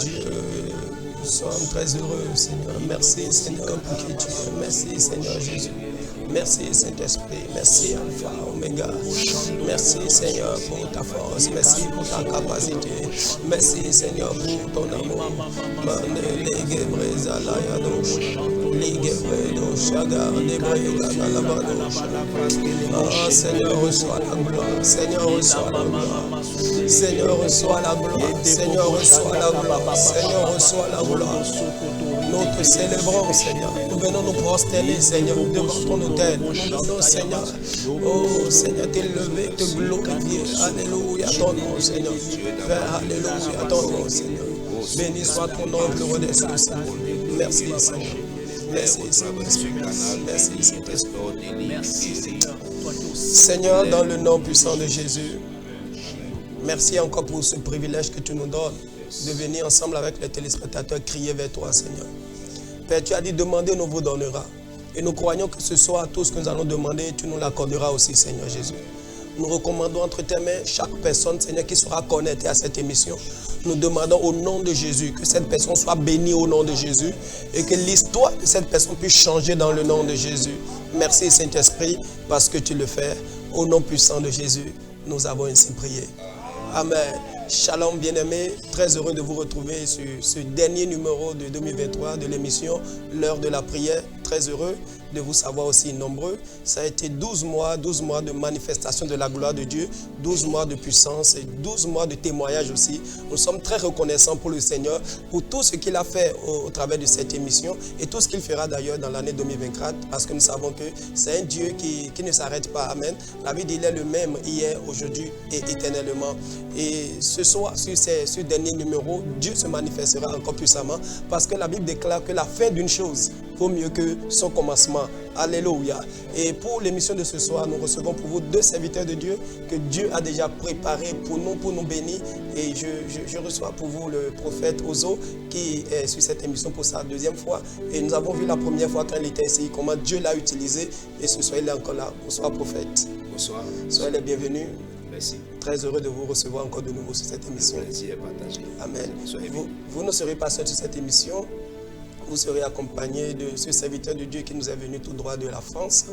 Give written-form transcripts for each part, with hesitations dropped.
Dieu. Nous sommes très heureux, Seigneur. Merci, Seigneur, pour qui tu es. Merci, Seigneur Jésus. Merci, Saint-Esprit. Merci, Alpha, Oméga. Merci, Seigneur, pour ta force. Merci pour ta capacité. Merci, Seigneur, pour ton amour. Oh, Seigneur, reçois la gloire. Seigneur, reçois la gloire. Seigneur, reçois la gloire. Seigneur, reçois la gloire. Seigneur, reçois la gloire. Nous te célébrons, Seigneur. Nous venons nous prosterner, Seigneur, devant ton autel. Nous venons, Seigneur, oh Seigneur, t'élever, te glorifier. Alléluia, ton nom, Seigneur. Père, alléluia, ton nom, Seigneur. Béni soit ton nom, le roi des cieux. Merci, Seigneur. Merci, Saint-Esprit. Merci, Saint-Esprit. Merci, Seigneur. Seigneur, dans le nom puissant de Jésus, merci encore pour ce privilège que tu nous donnes de venir ensemble avec les téléspectateurs crier vers toi, Seigneur. Père, tu as dit demander, nous vous donnera. Et nous croyons que ce soir, tout ce que nous allons demander, tu nous l'accorderas aussi, Seigneur Jésus. Nous recommandons entre tes mains chaque personne, Seigneur, qui sera connectée à cette émission. Nous demandons au nom de Jésus que cette personne soit bénie au nom de Jésus et que l'histoire de cette personne puisse changer dans le nom de Jésus. Merci, Saint-Esprit, parce que tu le fais. Au nom puissant de Jésus, nous avons ainsi prié. Amen. Shalom bien-aimés, très heureux de vous retrouver sur ce dernier numéro de 2023 de l'émission L'heure de la prière. Très heureux de vous savoir aussi nombreux. Ça a été 12 mois de manifestation de la gloire de Dieu, 12 mois de puissance et 12 mois de témoignage aussi. Nous sommes très reconnaissants pour le Seigneur, pour tout ce qu'il a fait au travers de cette émission et tout ce qu'il fera d'ailleurs dans l'année 2024 parce que nous savons que c'est un Dieu qui ne s'arrête pas. Amen. La Bible dit il est le même hier, aujourd'hui et éternellement. Et ce soir, sur ce dernier numéro, Dieu se manifestera encore puissamment parce que la Bible déclare que la fin d'une chose vaut mieux que son commencement. Alléluia. Et pour l'émission de ce soir, nous recevons pour vous deux serviteurs de Dieu que Dieu a déjà préparés pour nous bénir. Et je reçois pour vous le prophète Ozo qui est sur cette émission pour sa deuxième fois. Et nous avons vu la première fois quand il était ici, comment Dieu l'a utilisé. Et ce soir, il est encore là. Bonsoir, prophète. Bonsoir. Soyez les bienvenus. Merci. Très heureux de vous recevoir encore de nouveau sur cette émission. Merci à partager. Amen. Vous ne serez pas seul sur cette émission. Vous serez accompagné de ce serviteur de Dieu qui nous est venu tout droit de la France.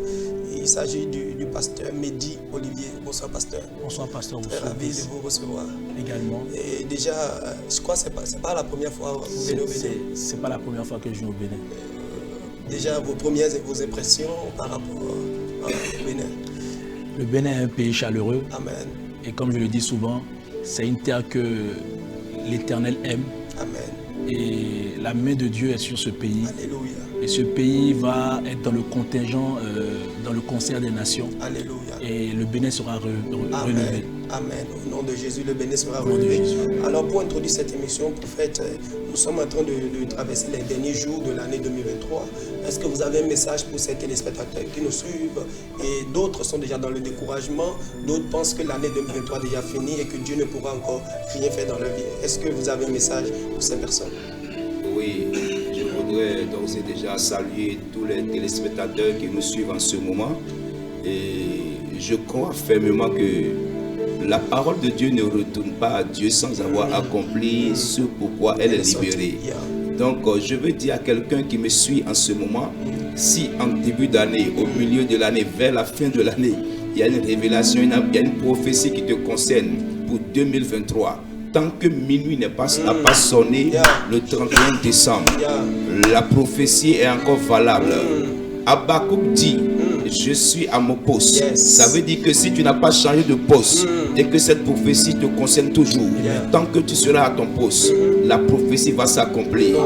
Il s'agit du pasteur Mehdi Olivier. Bonsoir, pasteur. Bonsoir, pasteur. Très ravi de vous recevoir. Également. Et déjà, je crois que ce n'est pas la première fois que vous venez au Bénin. Ce n'est pas la première fois que je viens au Bénin. Déjà, vos impressions par rapport au Bénin. Le Bénin est un pays chaleureux. Amen. Et comme je le dis souvent, c'est une terre que l'Éternel aime. Amen. Et la main de Dieu est sur ce pays. Alléluia. Et ce pays va être dans le contingent, dans le concert des nations. Alléluia. Et le Bénin sera relevé. Amen. Au nom de Jésus, le Bénin sera relevé. Alors pour introduire cette émission, prophète, nous sommes en train de traverser les derniers jours de l'année 2023. Est-ce que vous avez un message pour ces téléspectateurs qui nous suivent? Et d'autres sont déjà dans le découragement. D'autres pensent que l'année 2023 est déjà finie et que Dieu ne pourra encore rien faire dans leur vie. Est-ce que vous avez un message pour ces personnes? Oui, je voudrais d'ores et déjà saluer tous les téléspectateurs qui nous suivent en ce moment. Et je crois fermement que la parole de Dieu ne retourne pas à Dieu sans avoir accompli ce pourquoi elle est libérée. Donc, je veux dire à quelqu'un qui me suit en ce moment, si en début d'année, au milieu de l'année, vers la fin de l'année, il y a une révélation, il y a une prophétie qui te concerne pour 2023, tant que minuit n'a pas sonné le 31 décembre, la prophétie est encore valable. Habakkuk dit, je suis à mon poste. Ça veut dire que si tu n'as pas changé de poste et que cette prophétie te concerne toujours, tant que tu seras à ton poste, la prophétie va s'accomplir.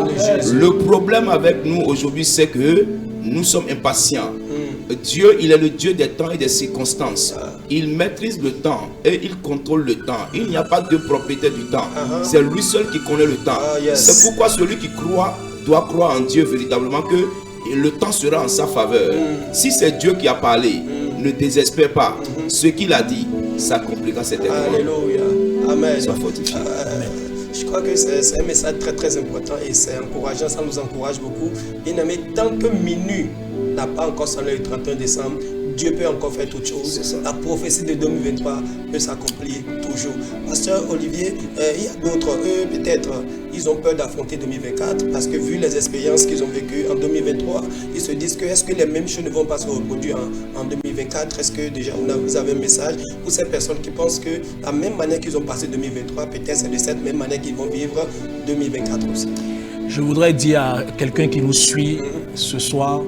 Le problème avec nous aujourd'hui, c'est que nous sommes impatients. Dieu, il est le Dieu des temps et des circonstances. Il maîtrise le temps et il contrôle le temps. Il n'y a pas de propriétaire du temps. C'est lui seul qui connaît le temps. C'est pourquoi celui qui croit doit croire en Dieu véritablement que le temps sera en sa faveur. Si c'est Dieu qui a parlé, ne désespère pas. Ce qu'il a dit s'accomplira certainement. Alléluia. Amen. Sois fortifié. Je crois que c'est un message très très important et c'est encourageant, ça nous encourage beaucoup. Bien aimé, tant que minuit n'a pas encore sonné le 31 décembre, Dieu peut encore faire toute chose. La prophétie de 2023 peut s'accomplir toujours. pasteur Olivier, il y a d'autres, eux peut-être, ils ont peur d'affronter 2024 parce que vu les expériences qu'ils ont vécues en 2023, ils se disent que est-ce que les mêmes choses ne vont pas se reproduire en 2024? Est-ce que déjà vous avez un message pour ces personnes qui pensent que la même manière qu'ils ont passé 2023, peut-être c'est de cette même manière qu'ils vont vivre 2024 aussi? Je voudrais dire à quelqu'un qui nous suit ce soir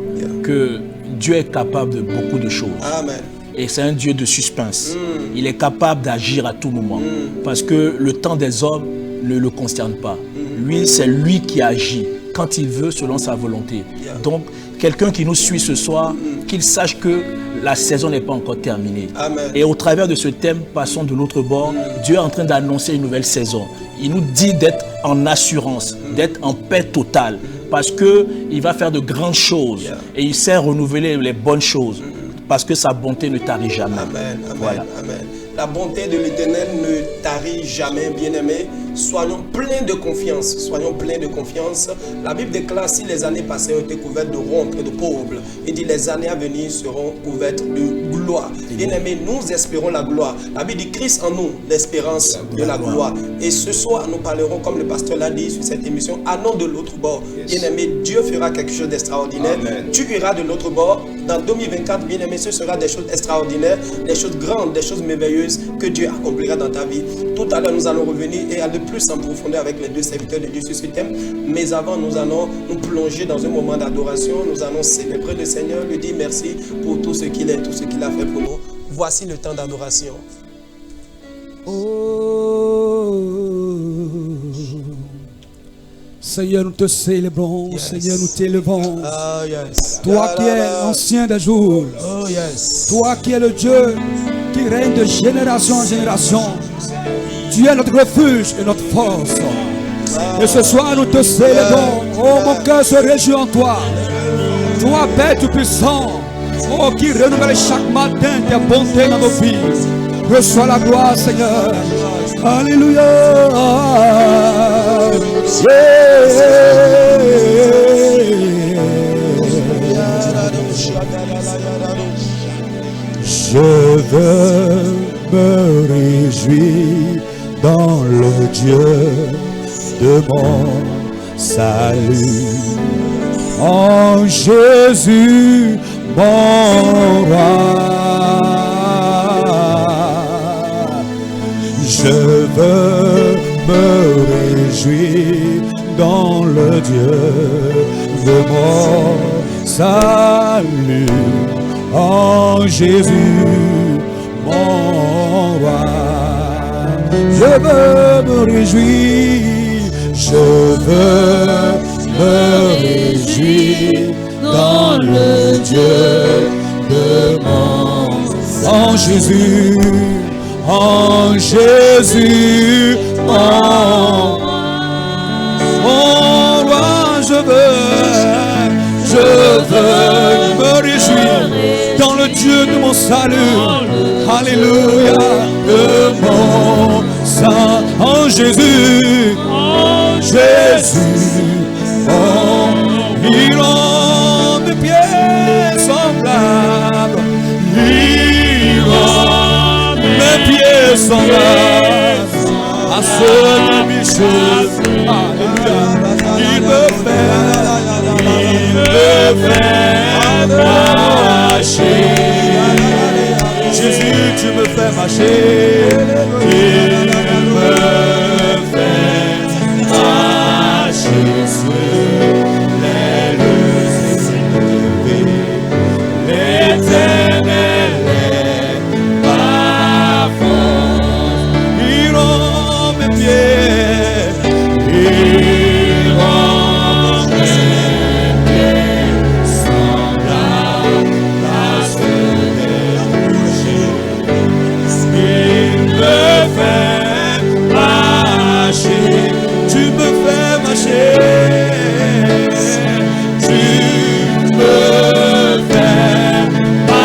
que Dieu est capable de beaucoup de choses. Amen. Et c'est un Dieu de suspense. Il est capable d'agir à tout moment. Parce que le temps des hommes ne le concerne pas. Lui, c'est lui qui agit quand il veut selon sa volonté. Donc, quelqu'un qui nous suit ce soir, qu'il sache que la saison n'est pas encore terminée. Amen. Et au travers de ce thème, passons de l'autre bord, Dieu est en train d'annoncer une nouvelle saison. Il nous dit d'être en assurance, d'être en paix totale. Parce qu'il va faire de grandes choses. Et il sait renouveler les bonnes choses. Parce que sa bonté ne tarit jamais. Amen, amen, Voilà. amen. La bonté de l'Éternel ne tarit jamais, bien-aimés. Soyons pleins de confiance. Soyons pleins de confiance. La Bible déclare si les années passées ont été couvertes de honte et de pauvres, il dit les années à venir seront couvertes de gloire. Bien-aimés, nous espérons la gloire. La Bible dit Christ en nous, l'espérance de la gloire. Et ce soir, nous parlerons, comme le pasteur l'a dit sur cette émission, allons de l'autre bord. Bien-aimés, Dieu fera quelque chose d'extraordinaire. Tu iras de l'autre bord. Dans 2024, bien-aimés, ce sera des choses extraordinaires, des choses grandes, des choses merveilleuses que Dieu accomplira dans ta vie. Tout à l'heure, nous allons revenir et aller plus en profondeur avec les deux serviteurs de Dieu sur ce thème. Mais avant, nous allons nous plonger dans un moment d'adoration. Nous allons célébrer le Seigneur, lui dire merci pour tout ce qu'il est, tout ce qu'il a fait pour nous. Voici le temps d'adoration. Seigneur, nous te célébrons, Seigneur, nous t'élevons. Ah, yes. Toi qui es l'ancien des jours, Oh, yes. toi qui es le Dieu qui règne de génération en génération. Tu es notre refuge et notre force. Et ce soir, nous te célébrons. Oh, mon cœur se réjouit en toi. Toi, Père tout-puissant, oh, qui renouvelle chaque matin tes bontés dans nos vies. Reçois la gloire, Seigneur. Alléluia. Je veux me réjouir dans le Dieu de mon salut. En Jésus, mon roi. Je veux me réjouir dans le Dieu de mon salut. En Jésus, mon roi. Je veux me réjouir, je veux me réjouir dans le Dieu de mon. En Jésus, en Jésus, mon roi, je veux me réjouir dans le Dieu de mon salut. Alléluia, de mon saint. En Jésus, Jésus, il rend mes pieds semblables. Il rend mes pieds semblables à ceux de Michel. Alléluia, il me fait marcher. Jésus, tu me fais marcher. Il me fait marcher sur les lieux élevés. L'Éternel est ma force. Il rend mes pieds. Il rend mes pieds semblables à ceux des rochers. Il me fait marcher. Tu me fais marcher. Tu me fais marcher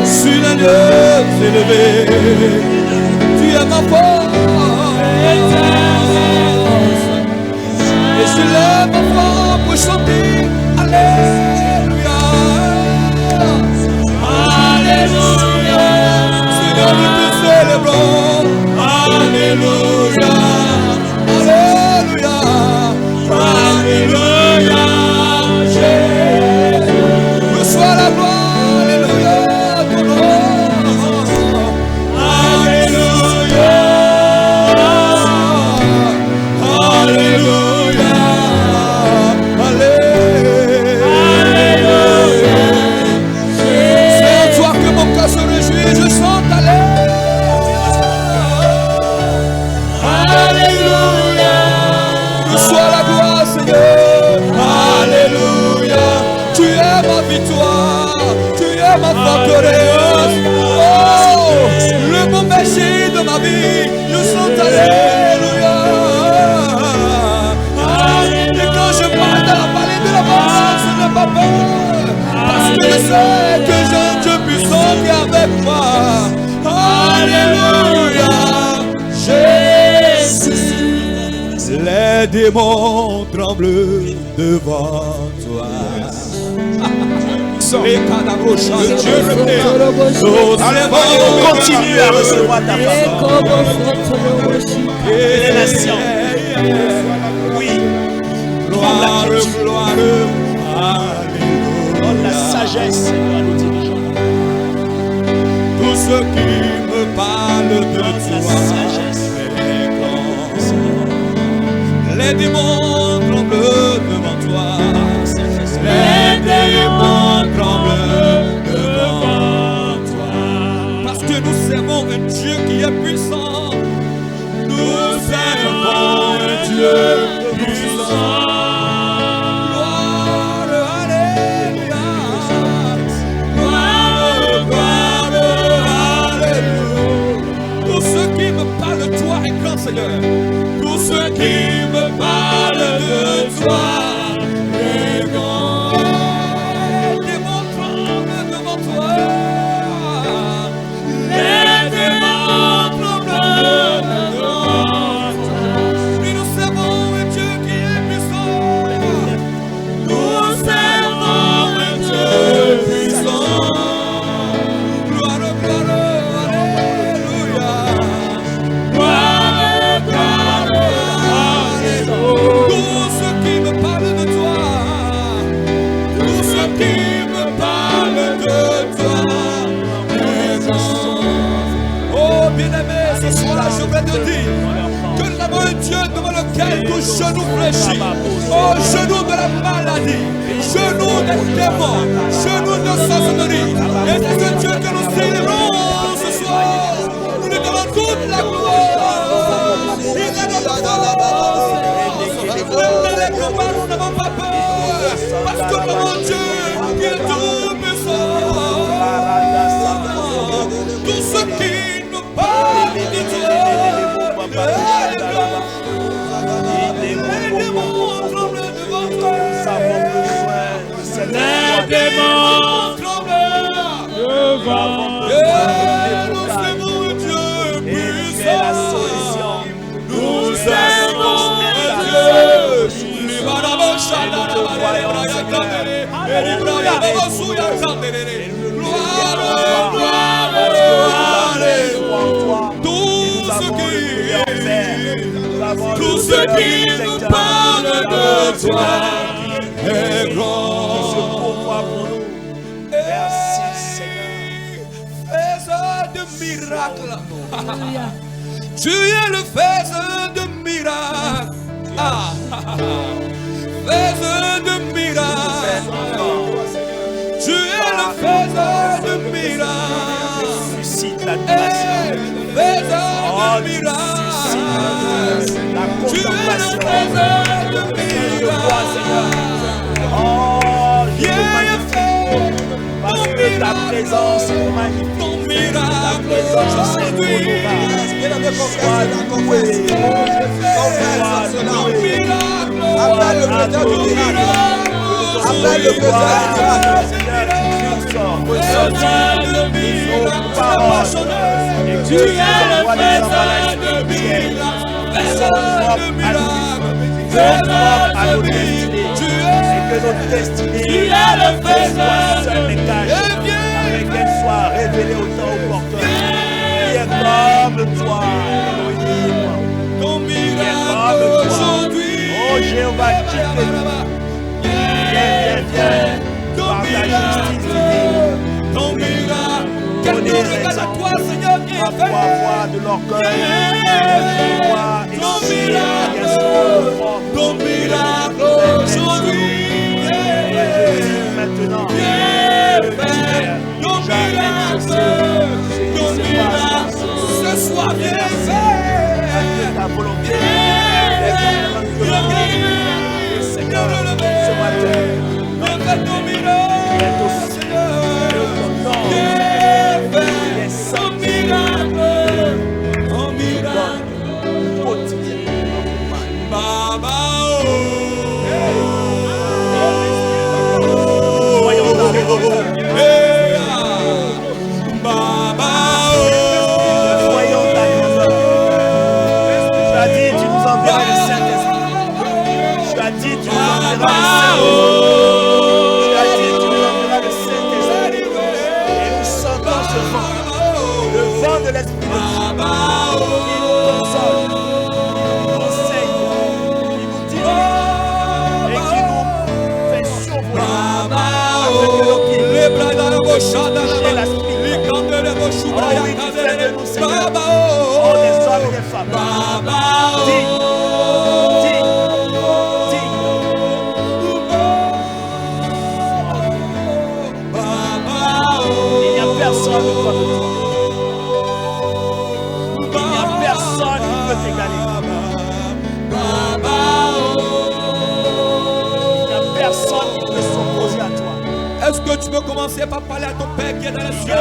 sur les lieux élevés. Tu es ma force. Et je lève ma voix pour chanter. Alléluia. Alléluia. Seigneur, nous te célébrons. ma forteresse. Oh, le bon berger de ma vie, je chante alléluia. Et quand je passe dans la vallée de la mort, je n'ai pas peur, parce que je sais que j'ai un Dieu puissant qui est avec moi. Alléluia, Jésus. Les démons tremblent devant toi. Que Dieu remet. Continue à recevoir ta parole. Les nations. Oui. Gloire, gloire, alléluia. Donne la sagesse, Seigneur, à nos dirigeants. Tous ceux qui me parlent de toi, les démons tremblent devant toi. Les démons tremblent devant toi. Parce que nous servons un Dieu qui est puissant. Nous servons un Dieu puissant. Gloire, alléluia. Gloire, gloire, alléluia. Tous ceux qui me parlent de toi est grand, Seigneur. Tous ceux qui me parlent de toi est grand. Les démons tremblent devant toi. Les démons tremblent devant toi. Et nous servons un Dieu qui est puissant. Nous servons un Dieu puissant. Gloire, gloire, alléluia. Gloire, gloire, alléluia. Tous ceux qui me parlent de toi, tous ceux qui me parlent de toi, oh bien-aimé, ce soir je vais te dire que nous avons un Dieu devant lequel nos genoux fléchissent. Oh, genoux de la maladie, genoux des démons, genoux de sorcellerie. Et c'est ce Dieu que nous célébrons ce soir. Nous lui donnons toute la gloire. Il est notre force. Même dans les combats, nous n'avons pas peur. Parce que mon Dieu, il est tout puissant. Tous ceux qui nous parlent de toi, les démons tremblent devant toi. Les démons tremblent devant toi. Nous servons un Dieu puissant. Nous servons un Dieu. Tous ceux qui nous parlent de toi est grand. Merci Seigneur. Faiseur de miracles. Tu es le faiseur de miracles. Faiseur de miracles. Tu es le faiseur de miracles. Suscite la nation. Faiseur de miracles. Tu es le faiseur de miracles. Oh, je te magnifie. Parce que ta présence est magnifique. Ton miracle. Ta présence est honorable. Appelle le faiseur de miracle. Appelle le faiseur de miracle. Tu es le faiseur de miracles. À nos destinées, et que notre destinée soit seule et cachée, mais qu'elle soit révélée au temps opportun. Qui est comme toi, Elohim, qui est comme toi, oh Jéhovah, viens, par ta justice divine, donner raison, parfois avoir de l'orgueil, ton miracle aujourd'hui, maintenant, ton miracle, ce soir viens faire ta volonté, Seigneur, ce matin, ton miracle, Est-ce que tu peux commencer par parler à ton Père qui est dans les cieux?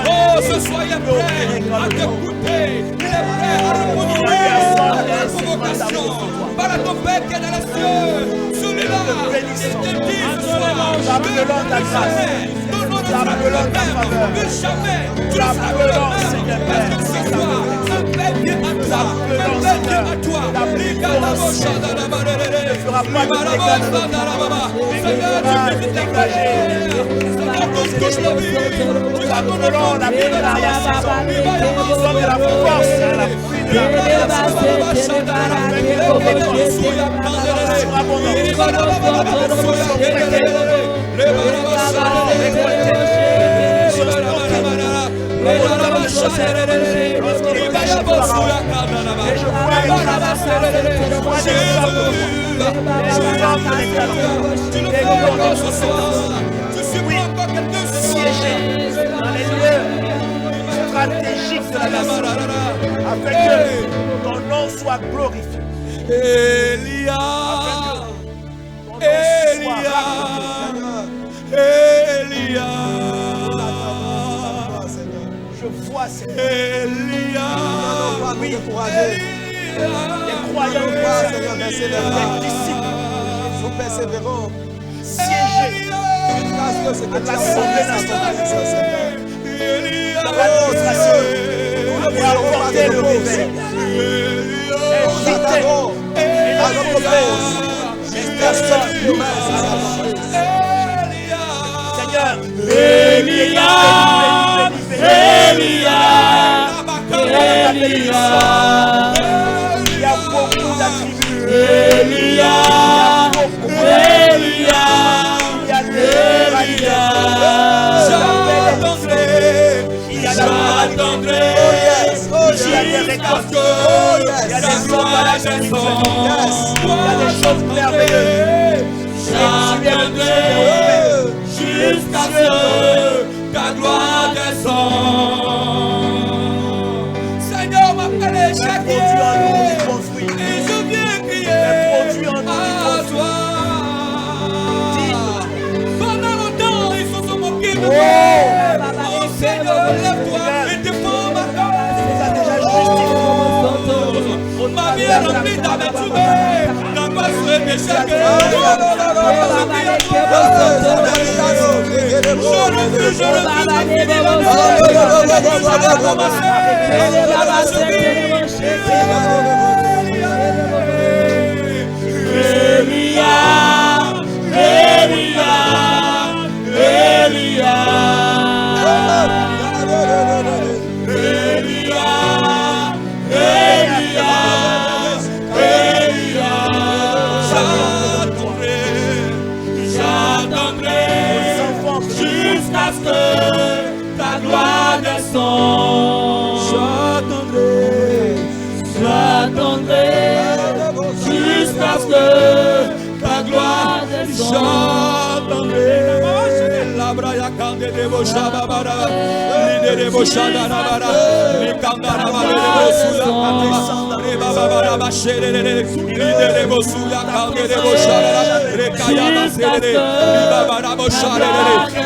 Oh, ce soir il est prêt à t'écouter. Il est prêt à répondre à ta convocation. Parle à ton Père qui est dans les cieux. Celui-là, il te dit ce soir, je veux jamais. Ton nom ne sera plus le même. Plus jamais. Tu ne seras plus le même. Parce que ce soir, un Père qui est à toi. Un Père qui est à toi. Regarde la bouche dans la barrière. Seigneur, tu peux te dégager. Seigneur, touche la vie. Tu vas donner la vie de la saison. Donne la force, la pluie de la stratégique de la nation, afin que ton nom soit glorifié. Elia, je vois Seigneur. Elia, oui, les croyants, les disciples, nous persévérons, siégés à l'Assemblée nationale, dans l'administration, pour apporter le réveil. Invitez à notre cause une personne humaine. Seigneur, Elia, il y a beaucoup d'attributs. Elia, il y a des j'attendrai, il y a des récoltes, il y a des hommes à la maison, il y a des choses merveilleuses. J'attendrai jusqu'à ce que ta gloire descende. Seigneur, m'appelle chaque jour, et je viens crier à toi. Pendant longtemps, ils se sont moqués de moi. Oh Seigneur, lève-toi et défends ma cause. Ma vie est remplie d'amertume, d'angoisse et d'échec. Jusqu'à ce que ta gloire descende. J'attendrai jusqu'à ce que ta gloire descende. La braya kande de boshaba bara, l'idée de boshada bara, les kandara bara de bosuya kande, les baba bara bachere, l'idée de bosuya kande de boshara, les kaya basere, les baba bara boshare,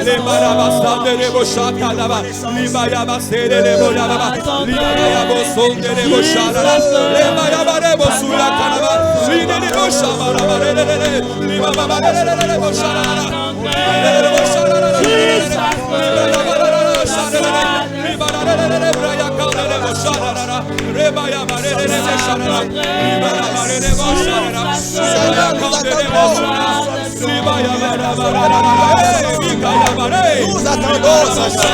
les bara basande de boshaka daba, les baya basere de boyaba, les baya bosonde de boshara, les baya bara bosuya kanda, l'idée Nous attendons, Seigneur.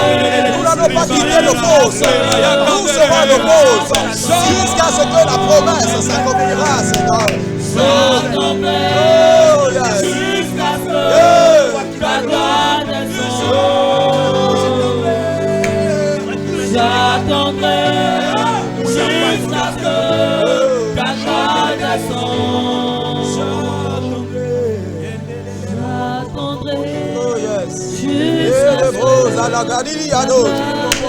Nous n'allons pas quitter nos pauses. Nous serons à nos pauses jusqu'à ce que la promesse s'accomplira, Seigneur. Oh, yes. Jusqu'à ce que ta gloire descende. J'attendrai jusqu'à ce que ta gloire descende. J'attendrai. Oh, yes. Jusqu'à ce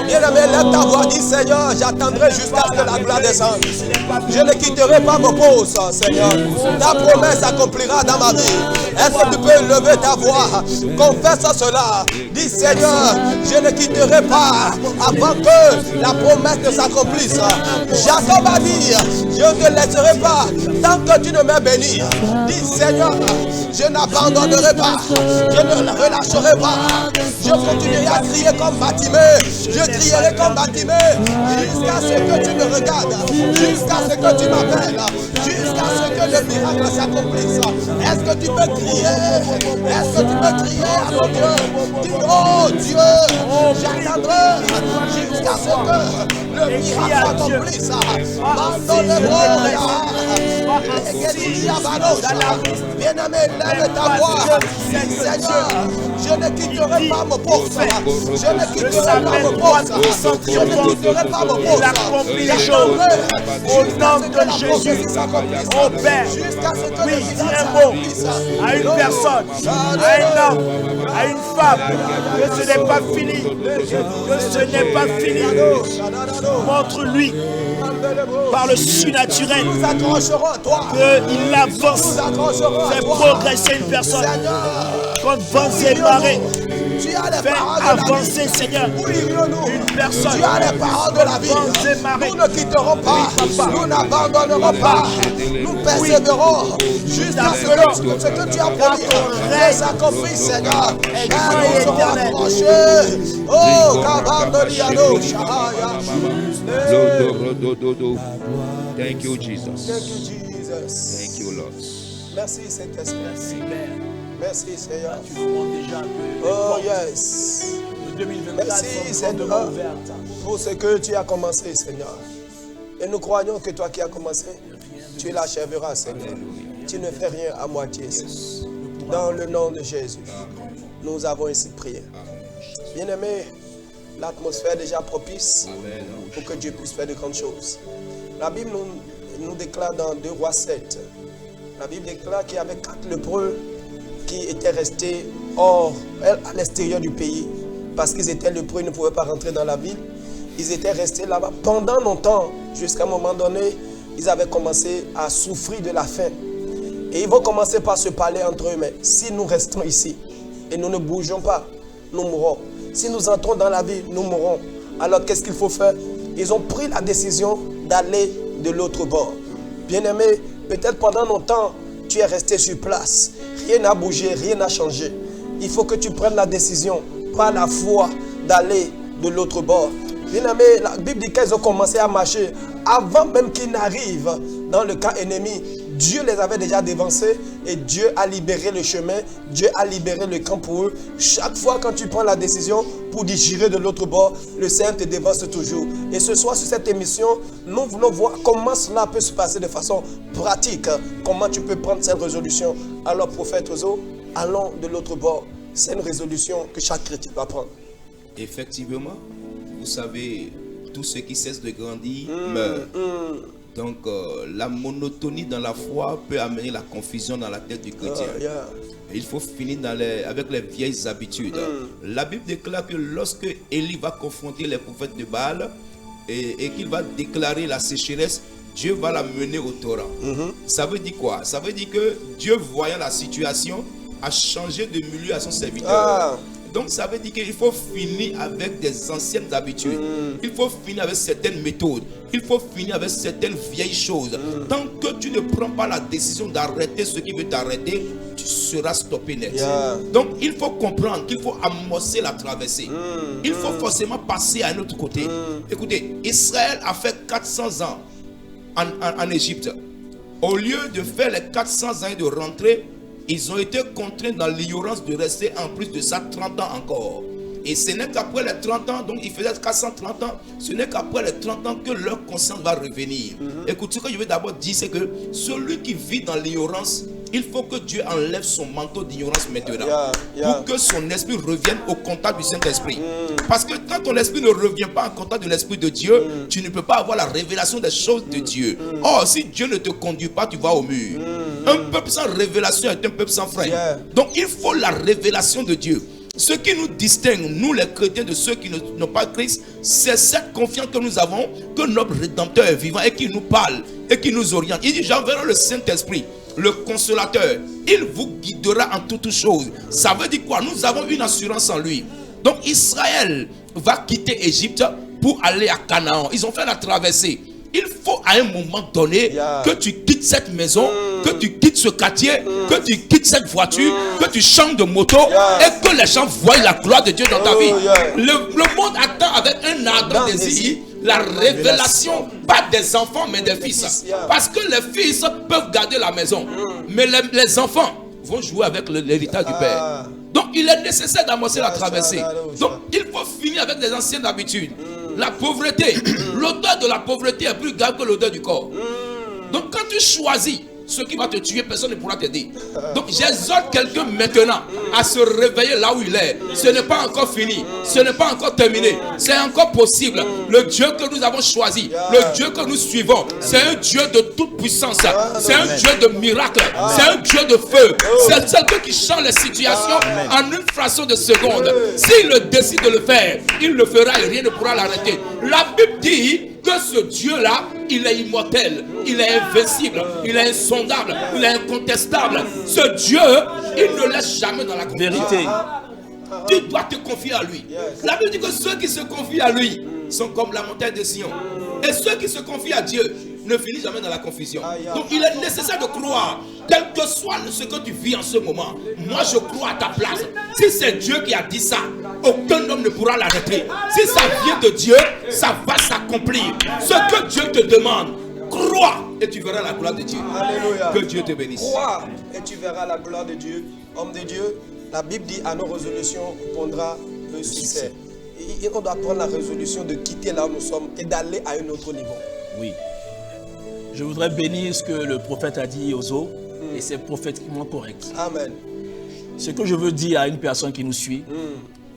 Bien-aimé, lève ta voix, dis Seigneur, j'attendrai jusqu'à ce que la gloire descende. Je ne quitterai pas mon poste, Seigneur. Ta promesse s'accomplira dans ma vie. Est-ce que tu peux lever ta voix? Confesse cela. Dis Seigneur, je ne quitterai pas avant que la promesse ne s'accomplisse. Jacob a dit, je ne te laisserai pas tant que tu ne m'as béni. Dis Seigneur, je n'abandonnerai pas. Je ne relâcherai pas. Je continuerai à crier comme Bartimée. Je crierai comme Bartimée jusqu'à ce que tu me regardes, jusqu'à ce que tu m'appelles, jusqu'à ce que le miracle s'accomplisse. Est-ce que tu peux crier? Est-ce que tu peux crier à ton Dieu? Dis, oh Dieu, j'attendrai jusqu'à ce que le miracle s'accomplisse. Bien-aimé, lève ta voix. Dis Seigneur, je ne quitterai pas mon poste. Je ne quitterai pas mon poste. Je ne quitterai pas mon poste. Il accomplit les choses au nom de Jésus. Au Père, oui, dis un mot à une personne, à un homme, à une femme, que ce n'est pas fini, que ce n'est pas fini. Montre-lui par le surnaturel qu'il avance, fait progresser une personne contre vents et marées. Fais avancer, Seigneur, une personne. Tu as les paroles de la vie. Nous ne quitterons pas. Nous n'abandonnerons pas. Nous persévérons jusqu'à ce que tu as promis s'accomplisse, Seigneur. Nous serons accrochés. Oh, Kabandoliano, Shahaya. Thank you, Jesus. Thank you, Jesus. Thank you, Lord. Merci, Saint-Esprit. Merci, Père. Merci, Seigneur. Tu nous montres déjà que Oh, yes. le 2024 Merci, sont grandement Seigneur, ouvertes. pour ce que tu as commencé, Seigneur. Et nous croyons que toi qui as commencé, tu l'achèveras, Seigneur. Tu ne fais rien à moitié, Seigneur. Dans le nom de Jésus, nous avons ainsi prié. Bien-aimés, l'atmosphère est déjà propice pour que Dieu puisse faire de grandes choses. La Bible nous déclare dans 2 Rois 7, la Bible déclare qu'il y avait 4 lépreux qui étaient restés à l'extérieur du pays parce qu'ils étaient lépreux, ils ne pouvaient pas rentrer dans la ville. Ils étaient restés là-bas pendant longtemps, jusqu'à un moment donné, ils avaient commencé à souffrir de la faim. Et ils vont commencer par se parler entre eux, mais si nous restons ici et nous ne bougeons pas, nous mourrons. Si nous entrons dans la ville, nous mourrons. Alors qu'est-ce qu'il faut faire? Ils ont pris la décision d'aller de l'autre bord. Bien-aimé, peut-être pendant longtemps, tu es resté sur place. Rien n'a bougé, rien n'a changé. Il faut que tu prennes la décision, par la foi, d'aller de l'autre bord. Bien-aimé, la Bible dit qu'ils ont commencé à marcher. Avant même qu'ils n'arrivent dans le camp ennemi, Dieu les avait déjà dévancés et Dieu a libéré le chemin, Dieu a libéré le camp pour eux. Chaque fois quand tu prends la décision pour digérer de l'autre bord, le Seigneur te dévance toujours. Et ce soir sur cette émission, nous voulons voir comment cela peut se passer de façon pratique. Comment tu peux prendre cette résolution. Alors prophète Ozo, allons de l'autre bord. C'est une résolution que chaque chrétien doit prendre. Effectivement, vous savez, tout ce qui cesse de grandir meurt. Donc, la monotonie dans la foi peut amener la confusion dans la tête du chrétien. Il faut finir avec les vieilles habitudes. La Bible déclare que lorsque Élie va confronter les prophètes de Baal et qu'il va déclarer la sécheresse, Dieu va la mener au torrent. Ça veut dire quoi? Ça veut dire que Dieu, voyant la situation, a changé de milieu à son serviteur. Donc ça veut dire qu'il faut finir avec des anciennes habitudes. Il faut finir avec certaines méthodes. Il faut finir avec certaines vieilles choses. Tant que tu ne prends pas la décision d'arrêter ce qui veut t'arrêter, tu seras stoppé net. Donc il faut comprendre qu'il faut amorcer la traversée. Il faut forcément passer à un autre côté. Écoutez, Israël a fait 400 ans en Égypte. Au lieu de faire les 400 ans et de rentrer, ils ont été contraints dans l'ignorance de rester en plus de ça 30 ans encore. Et ce n'est qu'après les 30 ans, donc ils faisaient 430 ans, ce n'est qu'après les 30 ans que leur conscience va revenir. Écoute, ce que je veux d'abord dire, c'est que celui qui vit dans l'ignorance, il faut que Dieu enlève son manteau d'ignorance maintenant. Pour que son esprit revienne au contact du Saint-Esprit. Parce que quand ton esprit ne revient pas en contact de l'Esprit de Dieu, tu ne peux pas avoir la révélation des choses de Dieu. Or, si Dieu ne te conduit pas, tu vas au mur. Un peuple sans révélation est un peuple sans frein. Donc il faut la révélation de Dieu. Ce qui nous distingue, nous les chrétiens, de ceux qui n'ont pas Christ, c'est cette confiance que nous avons, que notre Rédempteur est vivant et qui nous parle et qui nous oriente. Il dit, j'enverrai le Saint-Esprit, le consolateur. Il vous guidera en toutes choses. Ça veut dire quoi? Nous avons une assurance en lui. Donc Israël va quitter Égypte pour aller à Canaan. Ils ont fait la traversée. Il faut à un moment donné que tu quittes cette maison, que tu quittes ce quartier, que tu quittes cette voiture, que tu changes de moto et que les gens voient la gloire de Dieu dans ta vie. Le monde attend avec un ardent désir la révélation, pas des enfants mais des fils. Parce que les fils peuvent garder la maison, mais les enfants vont jouer avec l'héritage du Père. Donc il est nécessaire d'amorcer la traversée. Donc il faut finir avec les anciennes habitudes. La pauvreté, l'odeur de la pauvreté est plus grave que l'odeur du corps. Donc quand tu choisis ce qui va te tuer, personne ne pourra t'aider. Donc j'exhorte quelqu'un maintenant à se réveiller là où il est. Ce n'est pas encore fini, ce n'est pas encore terminé, c'est encore possible. Le Dieu que nous avons choisi, le Dieu que nous suivons, c'est un Dieu de toute puissance, c'est un Dieu de miracles, c'est un Dieu de feu, c'est celui qui change les situations en une fraction de seconde. S'il décide de le faire, il le fera et rien ne pourra l'arrêter. La Bible dit que ce Dieu-là, il est immortel, il est invincible, il est insondable, il est incontestable. Ce Dieu, il ne laisse jamais dans la vérité. Tu dois te confier à lui. La Bible dit que ceux qui se confient à lui sont comme la montagne de Sion. Et ceux qui se confient à Dieu ne finissent jamais dans la confusion. Donc il est nécessaire de croire, quel que soit ce que tu vis en ce moment. Moi je crois à ta place. Si c'est Dieu qui a dit ça, aucun homme ne pourra l'arrêter. Si ça vient de Dieu, ça va s'accomplir. Ce que Dieu te demande, crois et tu verras la gloire de Dieu. Alléluia. Que Dieu te bénisse. Crois et tu verras la gloire de Dieu. Homme de Dieu, la Bible dit à nos résolutions répondra le succès. Et on doit prendre la résolution de quitter là où nous sommes et d'aller à un autre niveau. Oui. Je voudrais bénir ce que le prophète a dit aux eaux et c'est prophétiquement correct. Amen. Ce que je veux dire à une personne qui nous suit,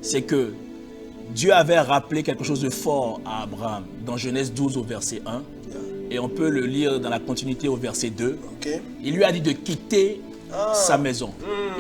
c'est que Dieu avait rappelé quelque chose de fort à Abraham dans Genèse 12 au verset 1 et on peut le lire dans la continuité au verset 2. Il lui a dit de quitter sa maison.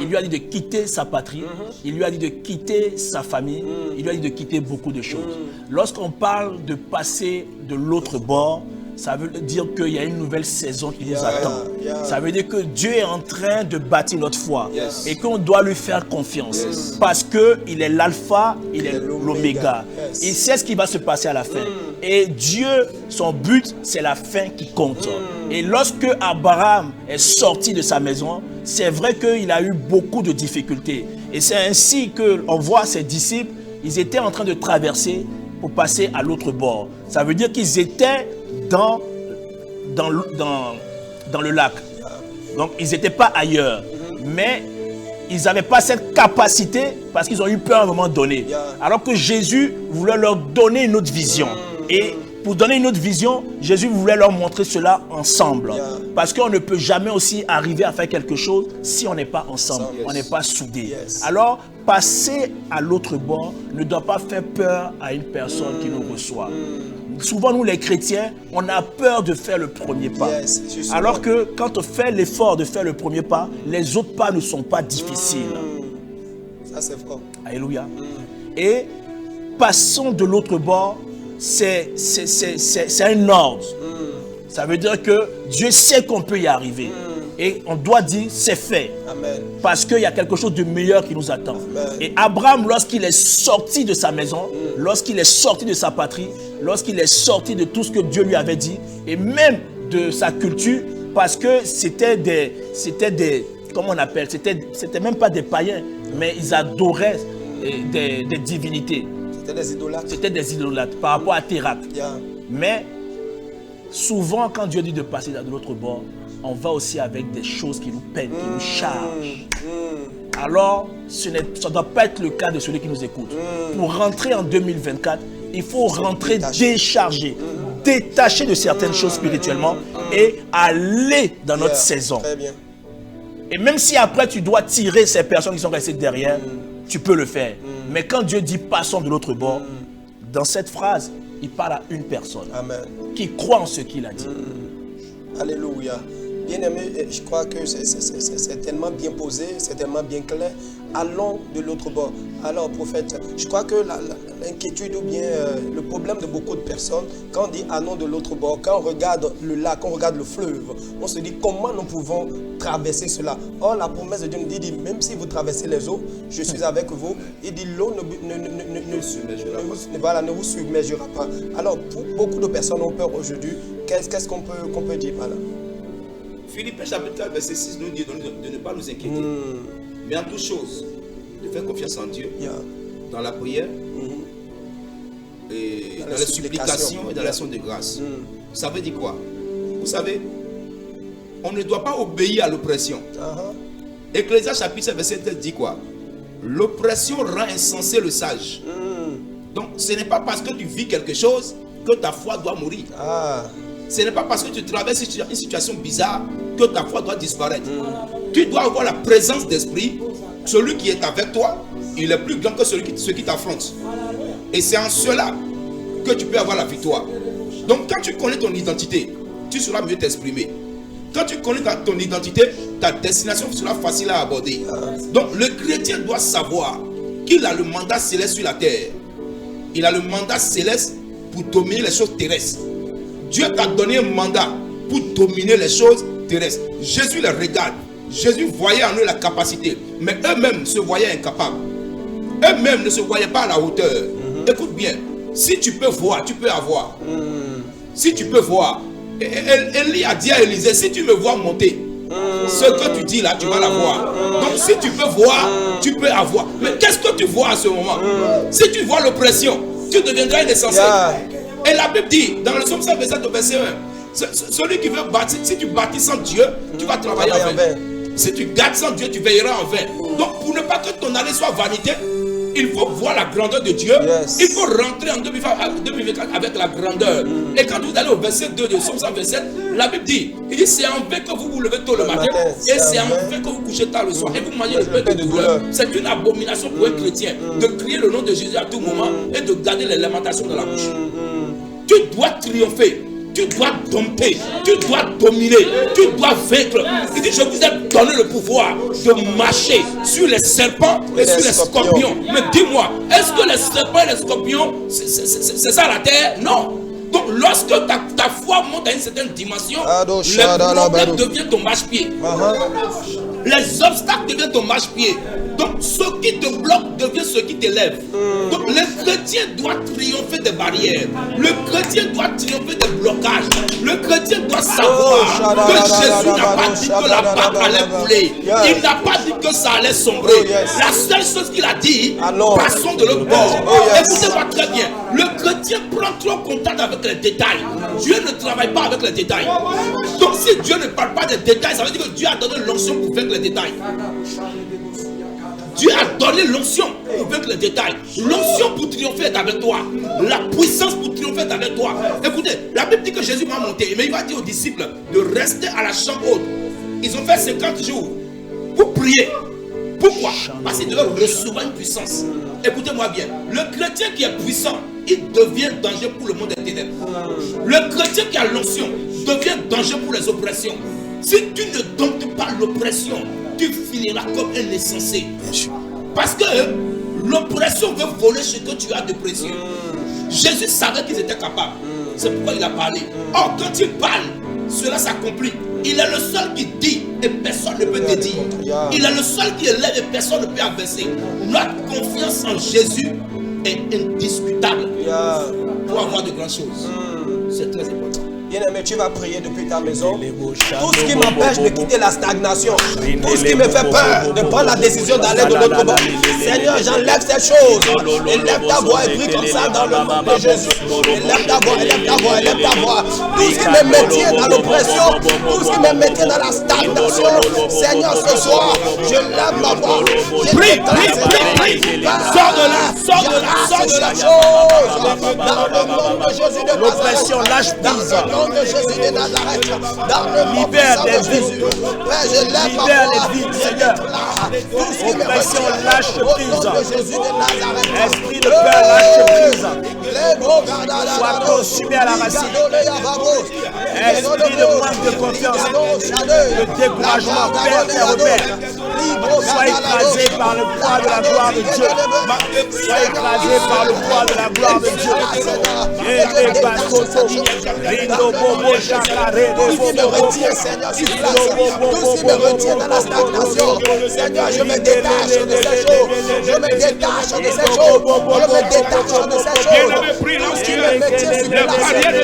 Il lui a dit de quitter sa patrie. Il lui a dit de quitter sa famille. Il lui a dit de quitter beaucoup de choses. Lorsqu'on parle de passer de l'autre bord, ça veut dire qu'il y a une nouvelle saison qui nous attend. Ça veut dire que Dieu est en train de bâtir notre foi et qu'on doit lui faire confiance parce qu'il est l'alpha, il est l'oméga. Il sait ce qui va se passer à la fin. Et Dieu, son but, c'est la fin qui compte. Et lorsque Abraham est sorti de sa maison, c'est vrai qu'il a eu beaucoup de difficultés. Et c'est ainsi qu'on voit ses disciples, ils étaient en train de traverser pour passer à l'autre bord. Ça veut dire qu'ils étaient dans le lac. Donc, ils n'étaient pas ailleurs. Mais ils n'avaient pas cette capacité parce qu'ils ont eu peur à un moment donné. Alors que Jésus voulait leur donner une autre vision. Et pour donner une autre vision, Jésus voulait leur montrer cela ensemble. Parce qu'on ne peut jamais aussi arriver à faire quelque chose si on n'est pas ensemble, on n'est pas soudés. Alors, passer à l'autre bord ne doit pas faire peur à une personne qui nous reçoit. Souvent, nous les chrétiens, on a peur de faire le premier pas. Alors que quand on fait l'effort de faire le premier pas, les autres pas ne sont pas difficiles. Ça, c'est fort. Alléluia. Et passons de l'autre bord, c'est un ordre. Ça veut dire que Dieu sait qu'on peut y arriver. Et on doit dire, c'est fait. Amen. Parce qu'il y a quelque chose de meilleur qui nous attend. Amen. Et Abraham, lorsqu'il est sorti de sa maison, lorsqu'il est sorti de sa patrie, lorsqu'il est sorti de tout ce que Dieu lui avait dit, et même de sa culture, parce que c'était des comment on appelle, c'était même pas des païens, mais ils adoraient des divinités. C'était des idolâtres. C'était des idolâtres par rapport à Térak. Yeah. Mais souvent, quand Dieu dit de passer de l'autre bord, on va aussi avec des choses qui nous peinent, qui nous chargent. Alors, ça ne doit pas être le cas de celui qui nous écoute. Pour rentrer en 2024, il faut rentrer déchargé, détaché de certaines choses spirituellement et aller dans notre saison. Très bien. Et même si après tu dois tirer ces personnes qui sont restées derrière, tu peux le faire. Mais quand Dieu dit passons de l'autre bord, dans cette phrase, il parle à une personne qui croit en ce qu'il a dit. Alléluia. Bien-aimé, je crois que c'est tellement bien posé, c'est tellement bien clair. Allons de l'autre bord. Alors, prophète, je crois que l'inquiétude ou bien le problème de beaucoup de personnes, quand on dit allons de l'autre bord, quand on regarde le lac, quand on regarde le fleuve, on se dit comment nous pouvons traverser cela. Or, la promesse de Dieu nous dit même si vous traversez les eaux, je suis avec vous. Il dit l'eau ne vous submergera pas. Alors, pour beaucoup de personnes ont peur aujourd'hui. Qu'est-ce qu'on peut dire par là? Philippiens chapitre 4, verset 6 nous dit de ne pas nous inquiéter. Mais en toute chose, de faire confiance en Dieu, dans la prière, et dans la supplication et dans l'action de grâce. Ça veut dire quoi? Vous savez, on ne doit pas obéir à l'oppression. Ecclésiaste chapitre 7, verset 13 dit quoi? L'oppression rend insensé le sage. Donc ce n'est pas parce que tu vis quelque chose que ta foi doit mourir. Ce n'est pas parce que tu traverses une situation bizarre que ta foi doit disparaître. Tu dois avoir la présence d'esprit. Celui qui est avec toi, il est plus grand que celui qui t'affronte. Et c'est en cela que tu peux avoir la victoire. Donc quand tu connais ton identité, tu sauras mieux t'exprimer. Quand tu connais ton identité, ta destination sera facile à aborder. Donc le chrétien doit savoir qu'il a le mandat céleste sur la terre. Il a le mandat céleste pour dominer les choses terrestres. Dieu t'a donné un mandat pour dominer les choses terrestres. Jésus les regarde. Jésus voyait en eux la capacité. Mais eux-mêmes se voyaient incapables. Eux-mêmes ne se voyaient pas à la hauteur. Écoute bien. Si tu peux voir, tu peux avoir. Si tu peux voir. Élie a dit à Élisée, si tu me vois monter, ce que tu dis là, tu vas l'avoir. Donc si tu peux voir, tu peux avoir. Mais qu'est-ce que tu vois à ce moment? Si tu vois l'oppression, tu deviendras insensé. Et la Bible dit, dans le psaume 100, verset 1, celui qui veut bâtir, si tu bâtis sans Dieu, tu vas travailler en vain. Si tu gardes sans Dieu, tu veilleras en vain. Donc pour ne pas que ton année soit vanité, il faut voir la grandeur de Dieu. Il faut rentrer en 2024 avec la grandeur. Et quand vous allez au verset 2 de Psaume 127, la Bible dit, il dit c'est en vain que vous vous levez tôt le matin et c'est en vain que vous couchez tard le soir et vous mangez le pain de douleur. C'est une abomination pour un chrétien de crier le nom de Jésus à tout moment et de garder les lamentations dans la bouche. Tu dois triompher. Tu dois dompter, tu dois dominer, tu dois vaincre. Il dit, je vous ai donné le pouvoir de marcher sur les serpents et sur les scorpions. Mais dis-moi, est-ce que les serpents et les scorpions, c'est ça la terre? Non. Donc lorsque ta foi monte à une certaine dimension, les problèmes deviennent ton marche-pied. Les obstacles deviennent ton marche-pied. Donc ce qui te bloque devient ce qui t'élève. Donc le chrétien doit triompher des barrières. Le chrétien doit triompher des blocages. Le chrétien doit savoir que Jésus n'a pas dit que la barque allait couler. Il n'a pas dit que ça allait sombrer. La seule chose qu'il a dit, passons de l'autre bord. Écoutez-moi très bien. Le chrétien prend trop contact avec les détails. Dieu ne travaille pas avec les détails. Donc si Dieu ne parle pas des détails, ça veut dire que Dieu a donné l'onction pour vaincre les détails. Dieu a donné l'onction pour vaincre les détails. L'onction pour triompher est avec toi. La puissance pour triompher est avec toi. Écoutez, la Bible dit que Jésus va monter. Mais il va dire aux disciples de rester à la chambre haute. Ils ont fait 50 jours pour prier. Pourquoi? Parce qu'ils devaient recevoir une puissance. Écoutez-moi bien. Le chrétien qui est puissant, il devient danger pour le monde des ténèbres. Le chrétien qui a l'onction devient danger pour les oppressions. Si tu ne domptes pas l'oppression, tu finiras comme un insensé. Parce que l'oppression veut voler ce que tu as de précieux. Jésus savait qu'ils étaient capables. C'est pourquoi il a parlé. Or, quand il parle, cela s'accomplit. Il est le seul qui dit et personne ne peut te dire. Il est le seul qui élève et personne ne peut abaisser. Notre confiance en Jésus est indiscutable pour avoir de grandes choses. C'est très important. Bien-aimé, tu vas prier depuis ta maison. Tout ce qui m'empêche de quitter la stagnation, tout ce qui me fait peur de prendre la décision d'aller de l'autre bord. Seigneur, j'enlève ces choses. Élève ta voix et prie comme ça dans le nom de Jésus. Élève ta voix, élève ta voix, élève ta voix. Tout ce qui me maintient dans l'oppression, tout ce qui me maintient dans la stagnation, Seigneur, ce soir, je lève ma voix. Prie, prie, prie, prie. Sors de là, sors de là, sors de là. Dans le nom de Jésus de L'oppression, lâche prise. de Jésus de Nazareth, dans le nom Libère de les Jésus. vies. Père, je lève ma Libère voix. les vies, Seigneur. Tout ce qui me Oppression, retient, lâche au nom prise. de Jésus de Nazareth. Esprit de peur, lâche prise. Sois consumé à la racine. Esprit de manque de confiance, de découragement, perte et repère. Sois écrasé par le poids de la gloire de Dieu. Sois écrasé par le poids de la gloire de Dieu. Tout ce qui me retient, Seigneur, sur place. Tout ce qui me retient dans la stagnation. Seigneur, je me détache de ces choses. Je me détache de ces choses. Je me détache de ces choses. Tout ce qui me maintient sur place.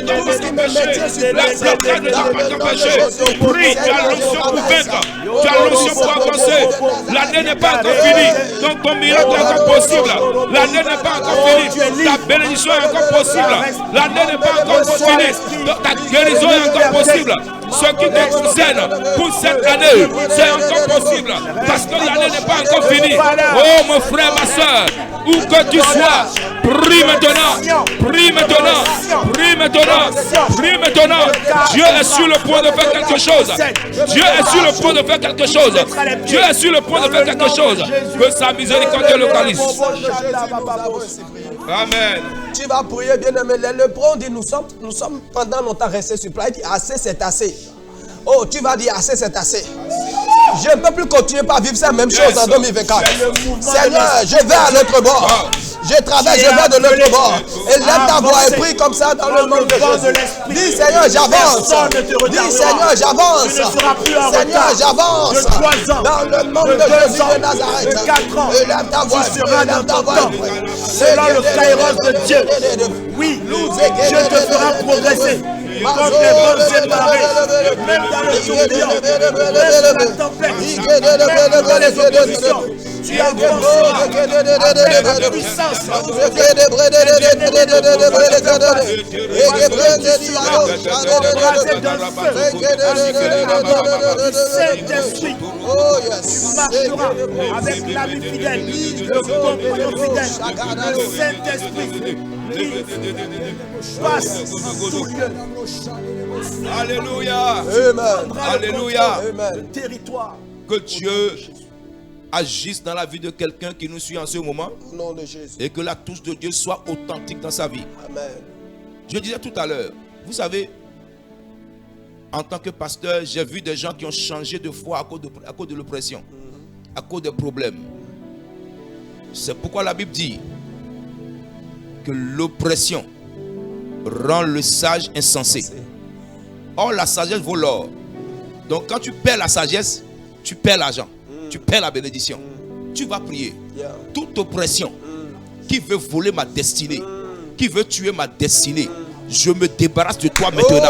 Tout ce qui me maintient sur place. Dans le nom de Jésus. Prie, tu as l'onction pour vaincre. Tu as l'onction pour avancer. L'année n'est pas encore finie. Donc ton miracle est encore possible. L'année n'est pas encore finie. Ta bénédiction est encore possible. L'année n'est pas encore finie. Ta guérison est encore possible. Ce qui te concerne pour cette année, c'est encore possible. Parce que l'année n'est pas encore finie. Oh mon frère, ma soeur, où que tu sois, prie maintenant. Prie maintenant. Prie maintenant. Prie maintenant. Dieu est sur le point de faire quelque chose. Dieu est sur le point de faire quelque chose. Dieu est sur le point de faire quelque chose. Que sa miséricorde te localise. Amen. Tu vas prier, bien-aimé. Les lépreux dit, nous sommes pendant longtemps restés sur place. Il dit, assez, c'est assez. Oh, tu vas dire, assez, c'est assez. Je ne peux plus continuer par vivre cette même chose en 2024. Seigneur, je vais à l'autre bord. Je travaille, je vais de l'autre bord. Et lève ta voix et prie comme ça dans le nom de Jésus. Dis, Seigneur, j'avance. Dis, Seigneur, j'avance. Seigneur, j'avance. Dans le nom de Jésus de Nazareth. Et lève ta voix, lève ta voix. Selon le kairos de Dieu. Oui, Dieu te fera progresser. Quand les vents séparés, même dans le tourbillon, même dans la tempête, même dans les oppositions, tu avanceras avec la puissance. Saint-Esprit, tu marcheras avec l'ami fidèle, le compagnon fidèle, le Saint-Esprit. Passe sous lieu. Alléluia. Amen. Alléluia. Amen. Territoire. Que Dieu agisse dans la vie de quelqu'un qui nous suit en ce moment Au nom de Jésus. et que la touche de Dieu soit authentique dans sa vie. Amen. Je disais tout à l'heure, vous savez, en tant que pasteur, j'ai vu des gens qui ont changé de foi à cause de l'oppression, à cause des problèmes. C'est pourquoi la Bible dit que l'oppression rend le sage insensé. Or, la sagesse vaut l'or. Donc, quand tu perds la sagesse, tu perds l'argent, tu perds la bénédiction. Tu vas prier. Toute oppression qui veut voler ma destinée, qui veut tuer ma destinée, je me débarrasse de toi maintenant.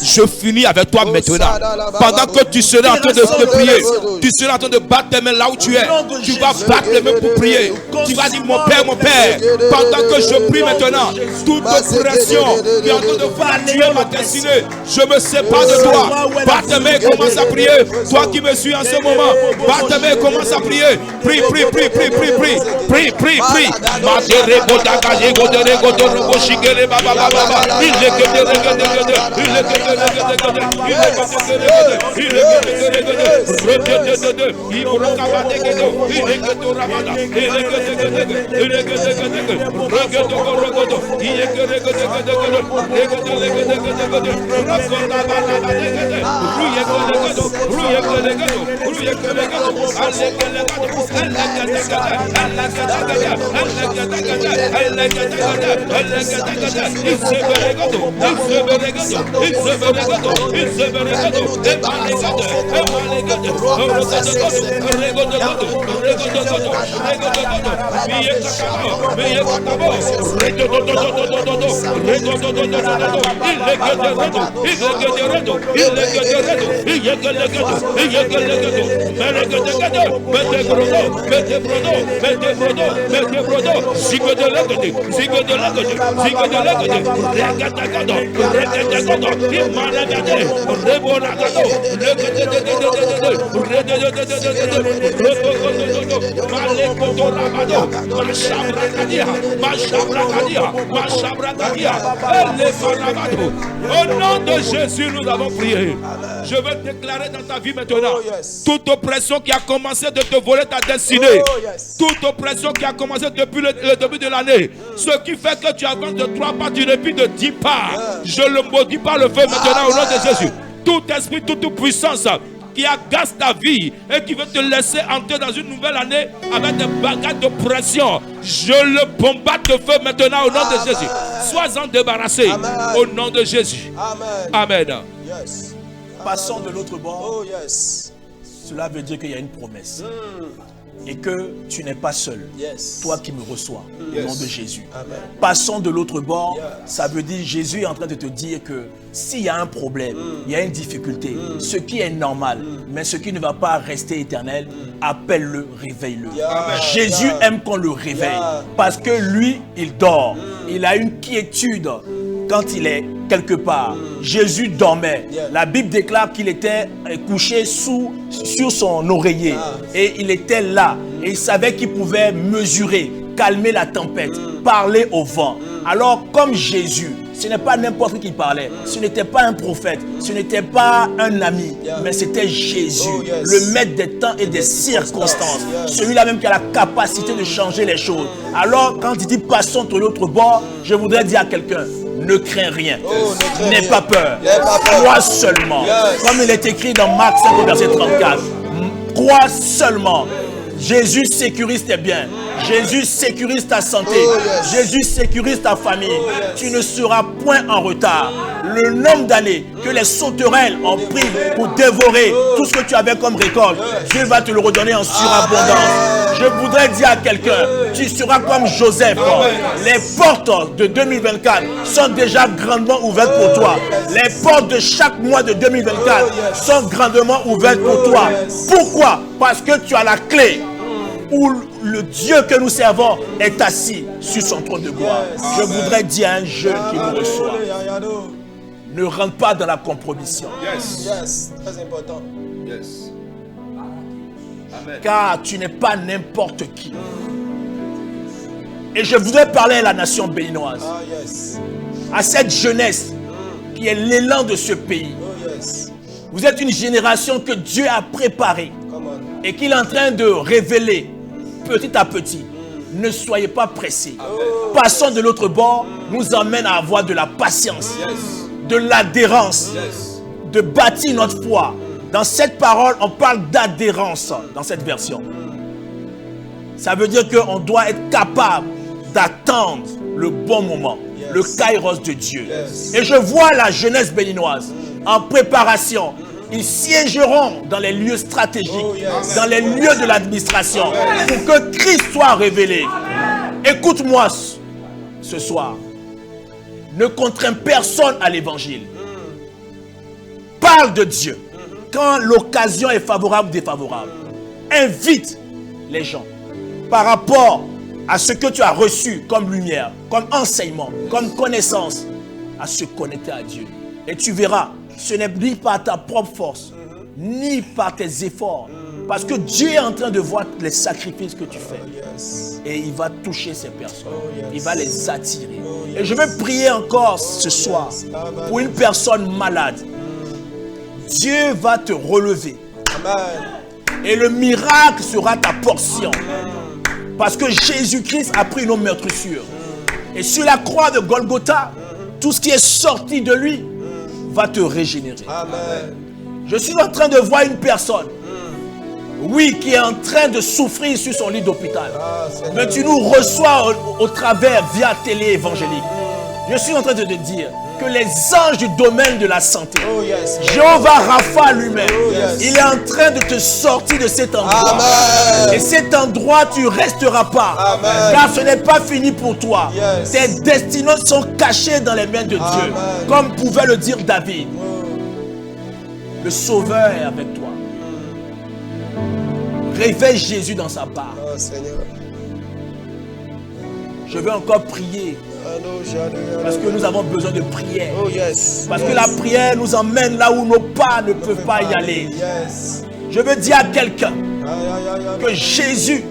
Je finis avec toi maintenant. Pendant que tu seras en train de prier, tu seras en train de battre tes mains là où tu es. Tu vas battre les mains pour prier. Tu vas dire mon Père, pendant que je prie maintenant, toute oppression qui est en train de tuer ma destinée, je me sépare de toi. Batte tes mains et commence à prier. Toi qui me suis en ce moment, batte tes mains et commence à prier. Prie, prie, prie, prie, prie, prie. Prie, prie, prie. Il est que Au nom de Jésus, nous avons prié. Je veux déclarer dans ta vie maintenant toute oppression qui a commencé de te voler ta destinée, toute oppression qui a commencé depuis le début de l'année, ce qui fait que tu avances de 3 pas, tu ne plus de 10 pas. Je le maudis par le feu maintenant au nom de Jésus. Tout esprit, toute puissance qui agace ta vie et qui veut te laisser entrer dans une nouvelle année avec des bagages de pression, je le bombarde de feu maintenant au nom de Jésus. Sois-en débarrassé au nom de Jésus. Amen. Passons de l'autre bord. Cela veut dire qu'il y a une promesse. Et que tu n'es pas seul. Toi qui me reçois, au nom de Jésus. Amen. Passons de l'autre bord. Ça veut dire Jésus est en train de te dire que s'il y a un problème, il y a une difficulté, ce qui est normal, mais ce qui ne va pas rester éternel, appelle-le, réveille-le. Jésus aime qu'on le réveille parce que lui, il dort. Il a une quiétude quand il est quelque part. Jésus dormait. La Bible déclare qu'il était couché sur son oreiller et il était là et il savait qu'il pouvait mesurer, calmer la tempête, parler au vent. Alors comme Jésus, ce n'est pas n'importe qui parlait, ce n'était pas un prophète, ce n'était pas un ami, mais c'était Jésus, le maître des temps et des circonstances, celui-là même qui a la capacité de changer les choses. Alors quand il dit passons de l'autre bord, je voudrais dire à quelqu'un, ne crains rien, n'aie pas peur, crois seulement. Comme il est écrit dans Marc 5 verset 34, crois seulement. Jésus sécurise tes biens. Jésus sécurise ta santé. Jésus sécurise ta famille. Tu ne seras point en retard. Le nombre d'années que les sauterelles ont pris pour dévorer tout ce que tu avais comme récolte, Dieu va te le redonner en surabondance. Je voudrais dire à quelqu'un, tu seras comme Joseph. Les portes de 2024 sont déjà grandement ouvertes pour toi. Les portes de chaque mois de 2024 sont grandement ouvertes pour toi. Pourquoi? Parce que tu as la clé où le Dieu que nous servons est assis sur son trône de gloire. Je voudrais dire à un jeune qui nous reçoit, ne rentre pas dans la compromission. Très important. Car tu n'es pas n'importe qui. Et je voudrais parler à la nation béninoise, à cette jeunesse qui est l'élan de ce pays. Vous êtes une génération que Dieu a préparée et qu'il est en train de révéler petit à petit. Ne soyez pas pressés. Passons de l'autre bord nous emmène à avoir de la patience, de l'adhérence, de bâtir notre foi. Dans cette parole, on parle d'adhérence dans cette version. Ça veut dire qu'on doit être capable d'attendre le bon moment, le kairos de Dieu. Et je vois la jeunesse béninoise en préparation. Ils siégeront dans les lieux stratégiques, dans les lieux de l'administration, pour que Christ soit révélé. Écoute-moi ce soir. Ne contrains personne à l'évangile. Parle de Dieu quand l'occasion est favorable ou défavorable. Invite les gens par rapport à ce que tu as reçu comme lumière, comme enseignement, comme connaissance, à se connecter à Dieu. Et tu verras, ce n'est ni par ta propre force, ni par tes efforts. Parce que Dieu est en train de voir les sacrifices que tu fais. Et il va toucher ces personnes. Il va les attirer. Et je vais prier encore ce soir pour une personne malade. Dieu va te relever. Et le miracle sera ta portion. Parce que Jésus-Christ a pris nos meurtrissures. Et sur la croix de Golgotha, tout ce qui est sorti de lui va te régénérer. Je suis en train de voir une personne, oui, qui est en train de souffrir sur son lit d'hôpital. Mais tu nous reçois au travers, via télé évangélique. Je suis en train de te dire que les anges du domaine de la santé, Oh yes. Jéhovah Rapha lui-même, Oh, yes. il est en train de te sortir de cet endroit. Amen. Et cet endroit, tu ne resteras pas. Amen. Car ce n'est pas fini pour toi. Yes. Tes destinées sont cachées dans les mains de Dieu. Amen. Comme pouvait le dire David. Le Sauveur est avec toi. Réveille Jésus dans sa part. Oh Seigneur. Je veux encore prier. Parce que nous avons besoin de prière. Oh yes. Parce yes. que la prière nous emmène là où nos pas ne peuvent pas y aller. Yes. Je veux dire à quelqu'un Aïe, aïe, aïe, aïe. que Jésus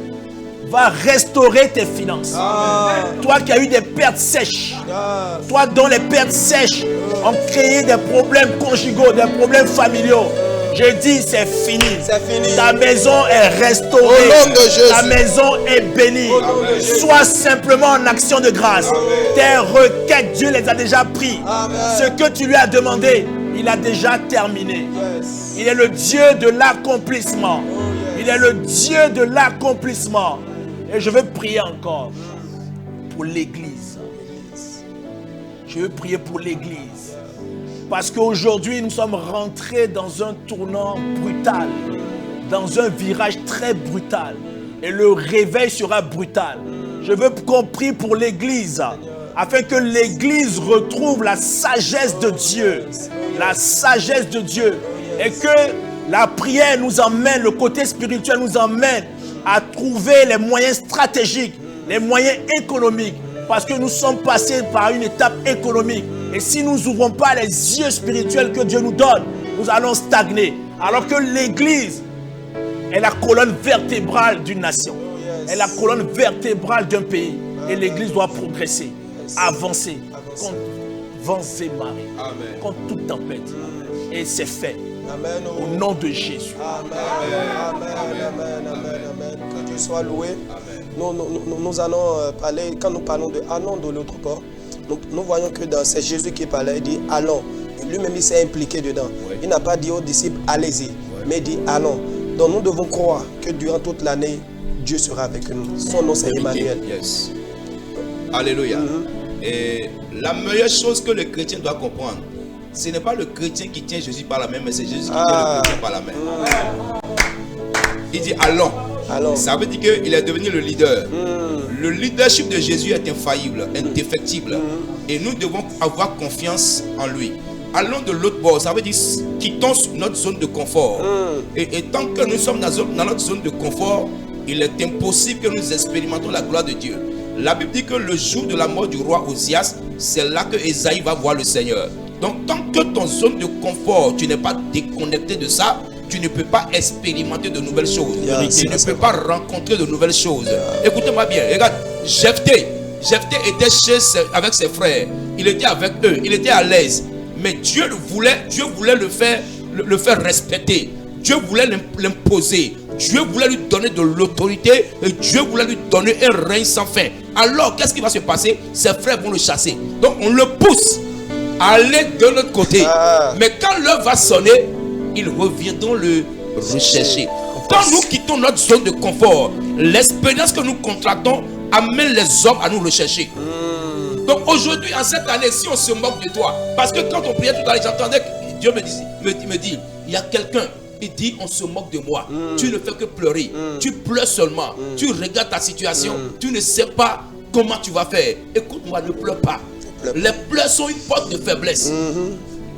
va restaurer tes finances. Ah. Toi qui as eu des pertes sèches, Ah. toi dont les pertes sèches ont créé des problèmes conjugaux, des problèmes familiaux, je dis c'est fini. C'est fini. Ta maison est restaurée. Au nom de Jésus. Ta maison est bénie. Au nom de Jésus. Sois simplement en action de grâce. Tes requêtes, Dieu les a déjà pris. Amen. Ce que tu lui as demandé, il a déjà terminé. Yes. Il est le Dieu de l'accomplissement. Oh, yes. Il est le Dieu de l'accomplissement. Et je veux prier encore pour l'église. Je veux prier pour l'église. Parce qu'aujourd'hui, nous sommes rentrés dans un tournant brutal. Dans un virage très brutal. Et le réveil sera brutal. Je veux qu'on prie pour l'église. Afin que l'église retrouve la sagesse de Dieu. La sagesse de Dieu. Et que la prière nous emmène, le côté spirituel nous emmène à trouver les moyens stratégiques, les moyens économiques. Parce que nous sommes passés par une étape économique. Et si nous n'ouvrons pas les yeux spirituels que Dieu nous donne, nous allons stagner. Alors que l'église est la colonne vertébrale d'une nation. Est la colonne vertébrale d'un pays. Et l'église doit progresser, avancer contre vents et marées, contre toute tempête. Et c'est fait. Amen. Au nom de Jésus. Amen. Amen. Amen. Amen. Amen. Que Dieu soit loué. Nous allons parler, quand nous parlons de allons de l'autre port, nous voyons que c'est Jésus qui parlait, il dit allons. Lui-même, il s'est impliqué dedans. Oui. Il n'a pas dit aux disciples allez-y, mais il dit allons. Donc nous devons croire que durant toute l'année, Dieu sera avec nous. Son nom c'est Emmanuel. Yes. Alléluia. Et la meilleure chose que le chrétien doit comprendre, ce n'est pas le chrétien qui tient Jésus par la main, mais c'est Jésus qui tient le chrétien par la main. Il dit allons. Alors, ça veut dire qu'il est devenu le leader. Le leadership de Jésus est infaillible, indéfectible. Et nous devons avoir confiance en lui. Allons de l'autre bord, ça veut dire quittons notre zone de confort. Et tant que nous sommes dans notre zone de confort, il est impossible que nous expérimentons la gloire de Dieu. La Bible dit que le jour de la mort du roi Osias, c'est là que Ésaïe va voir le Seigneur. Donc tant que ton zone de confort, tu n'es pas déconnecté de ça, tu ne peux pas expérimenter de nouvelles choses. Tu ne peux pas rencontrer de nouvelles choses. Écoutez-moi bien. Regarde, Jephthé était avec ses frères. Il était avec eux. Il était à l'aise. Mais Dieu voulait le faire respecter. Dieu voulait l'imposer. Dieu voulait lui donner de l'autorité. Et Dieu voulait lui donner un règne sans fin. Alors, qu'est-ce qui va se passer? Ses frères vont le chasser. Donc, on le pousse à aller de l'autre côté. Mais quand l'heure va sonner, ils reviendront le rechercher. Quand nous quittons notre zone de confort, l'expérience que nous contractons amène les hommes à nous rechercher. Donc aujourd'hui, en cette année, si on se moque de toi, parce que quand on priait tout à l'heure, j'entendais que Dieu me dit, il y a quelqu'un, il dit, on se moque de moi. Tu ne fais que pleurer. Tu pleures seulement. Tu regardes ta situation. Tu ne sais pas comment tu vas faire. Écoute-moi, ne pleure pas. Les pleurs sont une porte de faiblesse.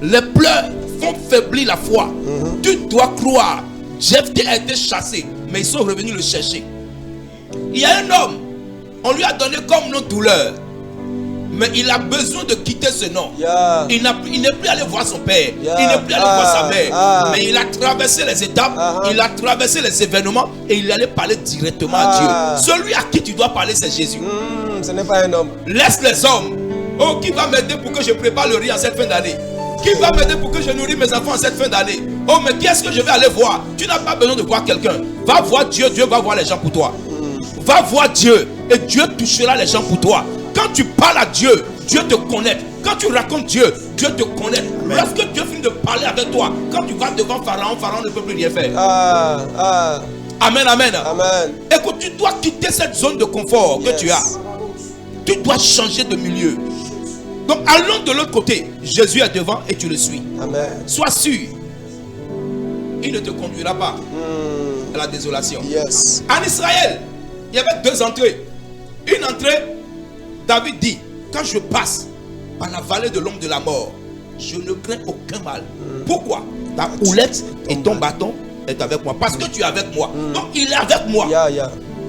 Les pleurs font faiblir la foi. Tu dois croire. Jephthé a été chassé, mais ils sont revenus le chercher. Il y a un homme, on lui a donné comme nom douleur, mais il a besoin de quitter ce nom. Il n'est plus allé voir son père, il n'est plus allé voir sa mère, mais il a traversé les étapes, il a traversé les événements et il allait parler directement à Dieu. Celui à qui tu dois parler, c'est Jésus. Ce n'est pas un homme. Laisse les hommes. Oh, qui va m'aider pour que je prépare le riz en cette fin d'année? Qui va m'aider pour que je nourris mes enfants en cette fin d'année? Oh, mais qui est-ce que je vais aller voir? Tu n'as pas besoin de voir quelqu'un. Va voir Dieu, Dieu va voir les gens pour toi. Va voir Dieu et Dieu touchera les gens pour toi. Quand tu parles à Dieu, Dieu te connaît. Quand tu racontes Dieu, Dieu te connaît. Lorsque Dieu finit de parler avec toi, quand tu vas devant Pharaon, Pharaon ne peut plus rien faire. Amen, amen. Écoute, tu dois quitter cette zone de confort que tu as. Tu dois changer de milieu. Donc allons de l'autre côté. Jésus est devant et tu le suis. Amen. Sois sûr. Il ne te conduira pas à la désolation. Yes. En Israël, il y avait deux entrées. Une entrée, David dit, quand je passe par la vallée de l'ombre de la mort, je ne crains aucun mal. Pourquoi? Ta houlette et ton bâton est avec moi. Parce que tu es avec moi. Donc il est avec moi.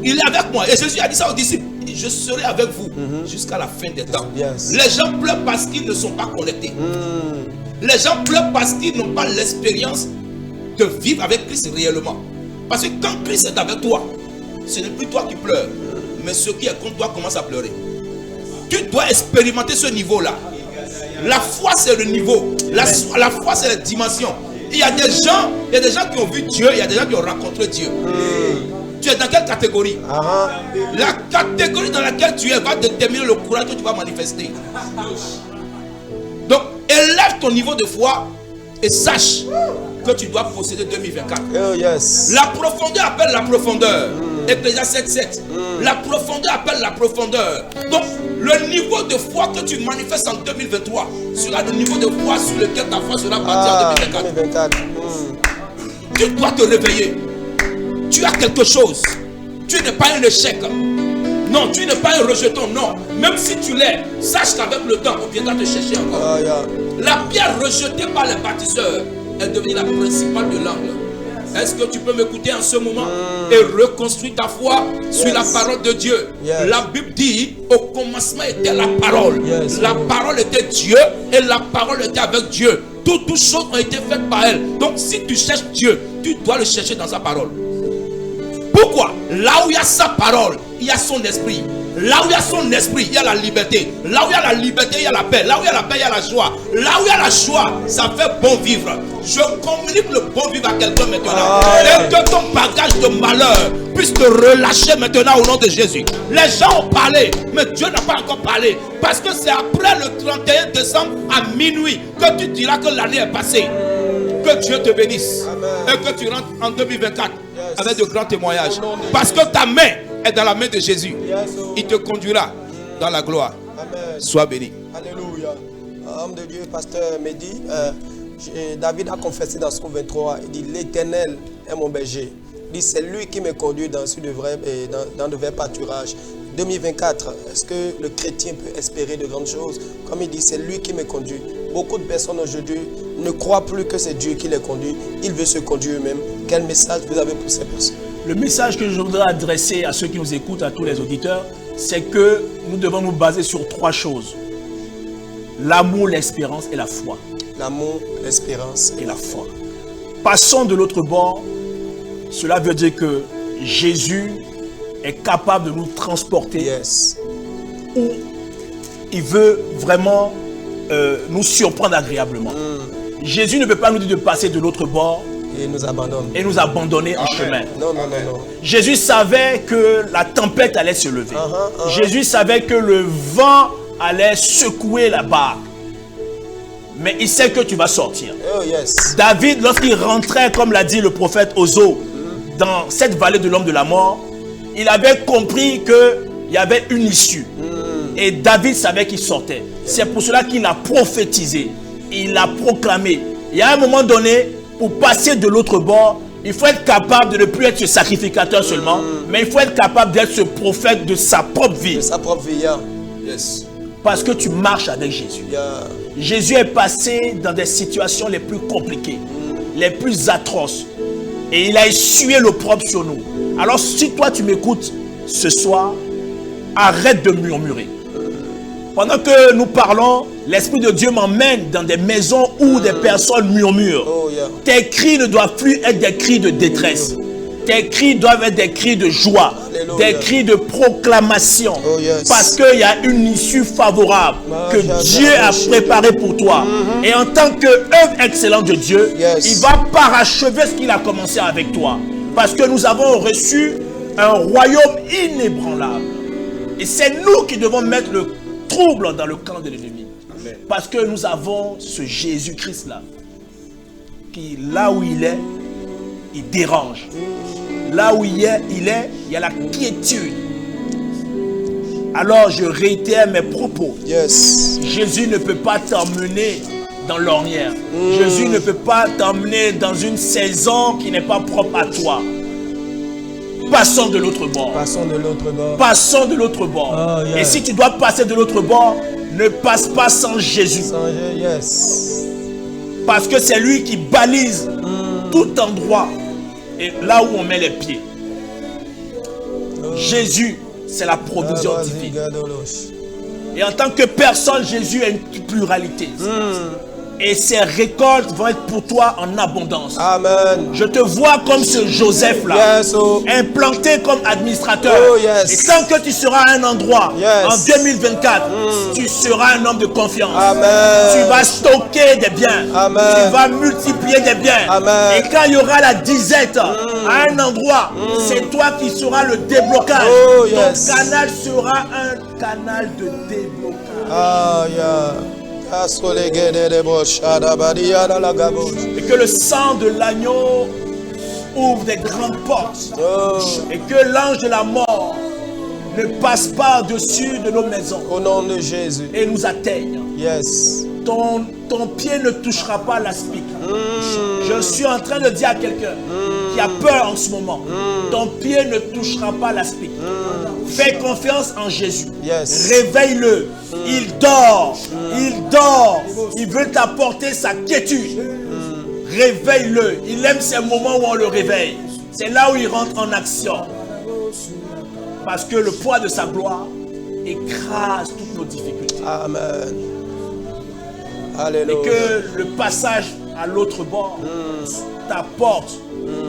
Il est avec moi. Et Jésus a dit ça aux disciples. Je serai avec vous jusqu'à la fin des temps. Yes. Les gens pleurent parce qu'ils ne sont pas connectés. Les gens pleurent parce qu'ils n'ont pas l'expérience de vivre avec Christ réellement. Parce que quand Christ est avec toi, ce n'est plus toi qui pleures, mais ceux qui est contre toi commencent à pleurer. Tu dois expérimenter ce niveau-là. La foi, c'est le niveau. La foi, c'est la dimension. Il y a des gens qui ont vu Dieu, il y a des gens qui ont rencontré Dieu. Tu es dans quelle catégorie? La catégorie dans laquelle tu es va déterminer le courage que tu vas manifester. Donc, élève ton niveau de foi et sache que tu dois posséder 2024. Oh, yes. La profondeur appelle la profondeur. Ecclésiaste 7:7. La profondeur appelle la profondeur. Donc, le niveau de foi que tu manifestes en 2023 sera le niveau de foi sur lequel ta foi sera bâtie en 2024. Tu dois te réveiller. Tu as quelque chose. Tu n'es pas un échec. Non, tu n'es pas un rejeton. Non. Même si tu l'es, sache qu'avec le temps, on viendra te chercher encore. La pierre rejetée par les bâtisseurs est devenue la principale de l'angle. Est-ce que tu peux m'écouter en ce moment et reconstruire ta foi sur la parole de Dieu? La Bible dit, au commencement était la parole. La parole était Dieu et la parole était avec Dieu. Toutes choses ont été faites par elle. Donc si tu cherches Dieu, tu dois le chercher dans sa parole. Pourquoi? Là où il y a sa parole, il y a son esprit. Là où il y a son esprit, il y a la liberté. Là où il y a la liberté, il y a la paix. Là où il y a la paix, il y a la joie. Là où il y a la joie, ça fait bon vivre. Je communique le bon vivre à quelqu'un maintenant. Et que ton bagage de malheur puisse te relâcher maintenant au nom de Jésus. Les gens ont parlé, mais Dieu n'a pas encore parlé. Parce que c'est après le 31 décembre à minuit que tu diras que l'année est passée. Que Dieu te bénisse. Et que tu rentres en 2024 avec de grands témoignages. Parce que ta main est dans la main de Jésus. Il te conduira dans la gloire. Amen. Sois béni. Alléluia. Homme de Dieu, pasteur Mehdi, David a confessé dans Psaume 23, il dit, l'Éternel est mon berger. Il dit, c'est lui qui me conduit dans de verts pâturages. 2024, est-ce que le chrétien peut espérer de grandes choses? Comme il dit, c'est lui qui me conduit. Beaucoup de personnes aujourd'hui ne croient plus que c'est Dieu qui les conduit. Ils veulent se conduire eux-mêmes. Quel message vous avez pour ces personnes? Le message que je voudrais adresser à ceux qui nous écoutent, à tous les auditeurs, c'est que nous devons nous baser sur trois choses. L'amour, l'espérance et la foi. L'amour, l'espérance et la foi. Passons de l'autre bord. Cela veut dire que Jésus est capable de nous transporter. Yes. Où il veut vraiment nous surprendre agréablement. Jésus ne peut pas nous dire de passer de l'autre bord et nous abandonner en chemin. Non. Jésus savait que la tempête allait se lever. Jésus savait que le vent allait secouer la barque. Mais il sait que tu vas sortir. Oh, yes. David, lorsqu'il rentrait, comme l'a dit le prophète Ozo, dans cette vallée de l'homme de la mort, il avait compris qu'il y avait une issue. Et David savait qu'il sortait. C'est pour cela qu'il a prophétisé. Il a proclamé. Il y a un moment donné, pour passer de l'autre bord, il faut être capable de ne plus être ce sacrificateur seulement, mais il faut être capable d'être ce prophète de sa propre vie. De sa propre vie, yeah. Yes. Parce que tu marches avec Jésus. Yeah. Jésus est passé dans des situations les plus compliquées, les plus atroces. Et il a essuyé l'opprobre sur nous. Alors si toi tu m'écoutes ce soir, arrête de murmurer. Pendant que nous parlons, l'Esprit de Dieu m'emmène dans des maisons où des personnes murmurent. Oh, yeah. Tes cris ne doivent plus être des cris de détresse. Tes cris doivent être des cris de joie, des cris de proclamation. Oh, yes. Parce qu'il y a une issue favorable que Dieu a préparée pour toi. Et en tant qu'œuvre excellente de Dieu, il va parachever ce qu'il a commencé avec toi. Parce que nous avons reçu un royaume inébranlable. Et c'est nous qui devons mettre le trouble dans le camp de l'ennemi. Parce que nous avons ce Jésus-Christ-là, qui là où il est, il dérange. Là où il est, il y a la quiétude. Alors je réitère mes propos. Yes. Jésus ne peut pas t'emmener dans l'ornière. Jésus ne peut pas t'emmener dans une saison qui n'est pas propre à toi. Passons de l'autre bord. Passons de l'autre bord. Passons de l'autre bord. Oh, yeah. Et si tu dois passer de l'autre bord, ne passe pas sans Jésus. Yes. Parce que c'est lui qui balise tout endroit et là où on met les pieds. Jésus, c'est la provision divine. Et en tant que personne, Jésus a une pluralité. Et ses récoltes vont être pour toi en abondance. Amen. Je te vois comme ce Joseph-là, Yes, oh. implanté comme administrateur. Oh, yes. Et tant que tu seras à un endroit, Yes. en 2024, tu seras un homme de confiance. Amen. Tu vas stocker des biens. Amen. Tu vas multiplier des biens. Amen. Et quand il y aura la disette à un endroit, c'est toi qui seras le déblocage. Oh, yes. Ton canal sera un canal de déblocage. Ah, yeah. Et que le sang de l'agneau ouvre des grandes portes. Oh. Et que l'ange de la mort ne passe pas au-dessus de nos maisons Au nom de Jésus. et nous atteigne. Yes. Ton pied ne touchera pas l'aspic. Je suis en train de dire à quelqu'un qui a peur en ce moment, ton pied ne touchera pas l'aspic. Fais confiance en Jésus. Yes. Réveille-le. Il dort. Il dort. Il veut t'apporter sa quiétude. Réveille-le. Il aime ces moments où on le réveille. C'est là où il rentre en action. Parce que le poids de sa gloire écrase toutes nos difficultés. Amen. Et Alléluia. que le passage à l'autre bord t'apporte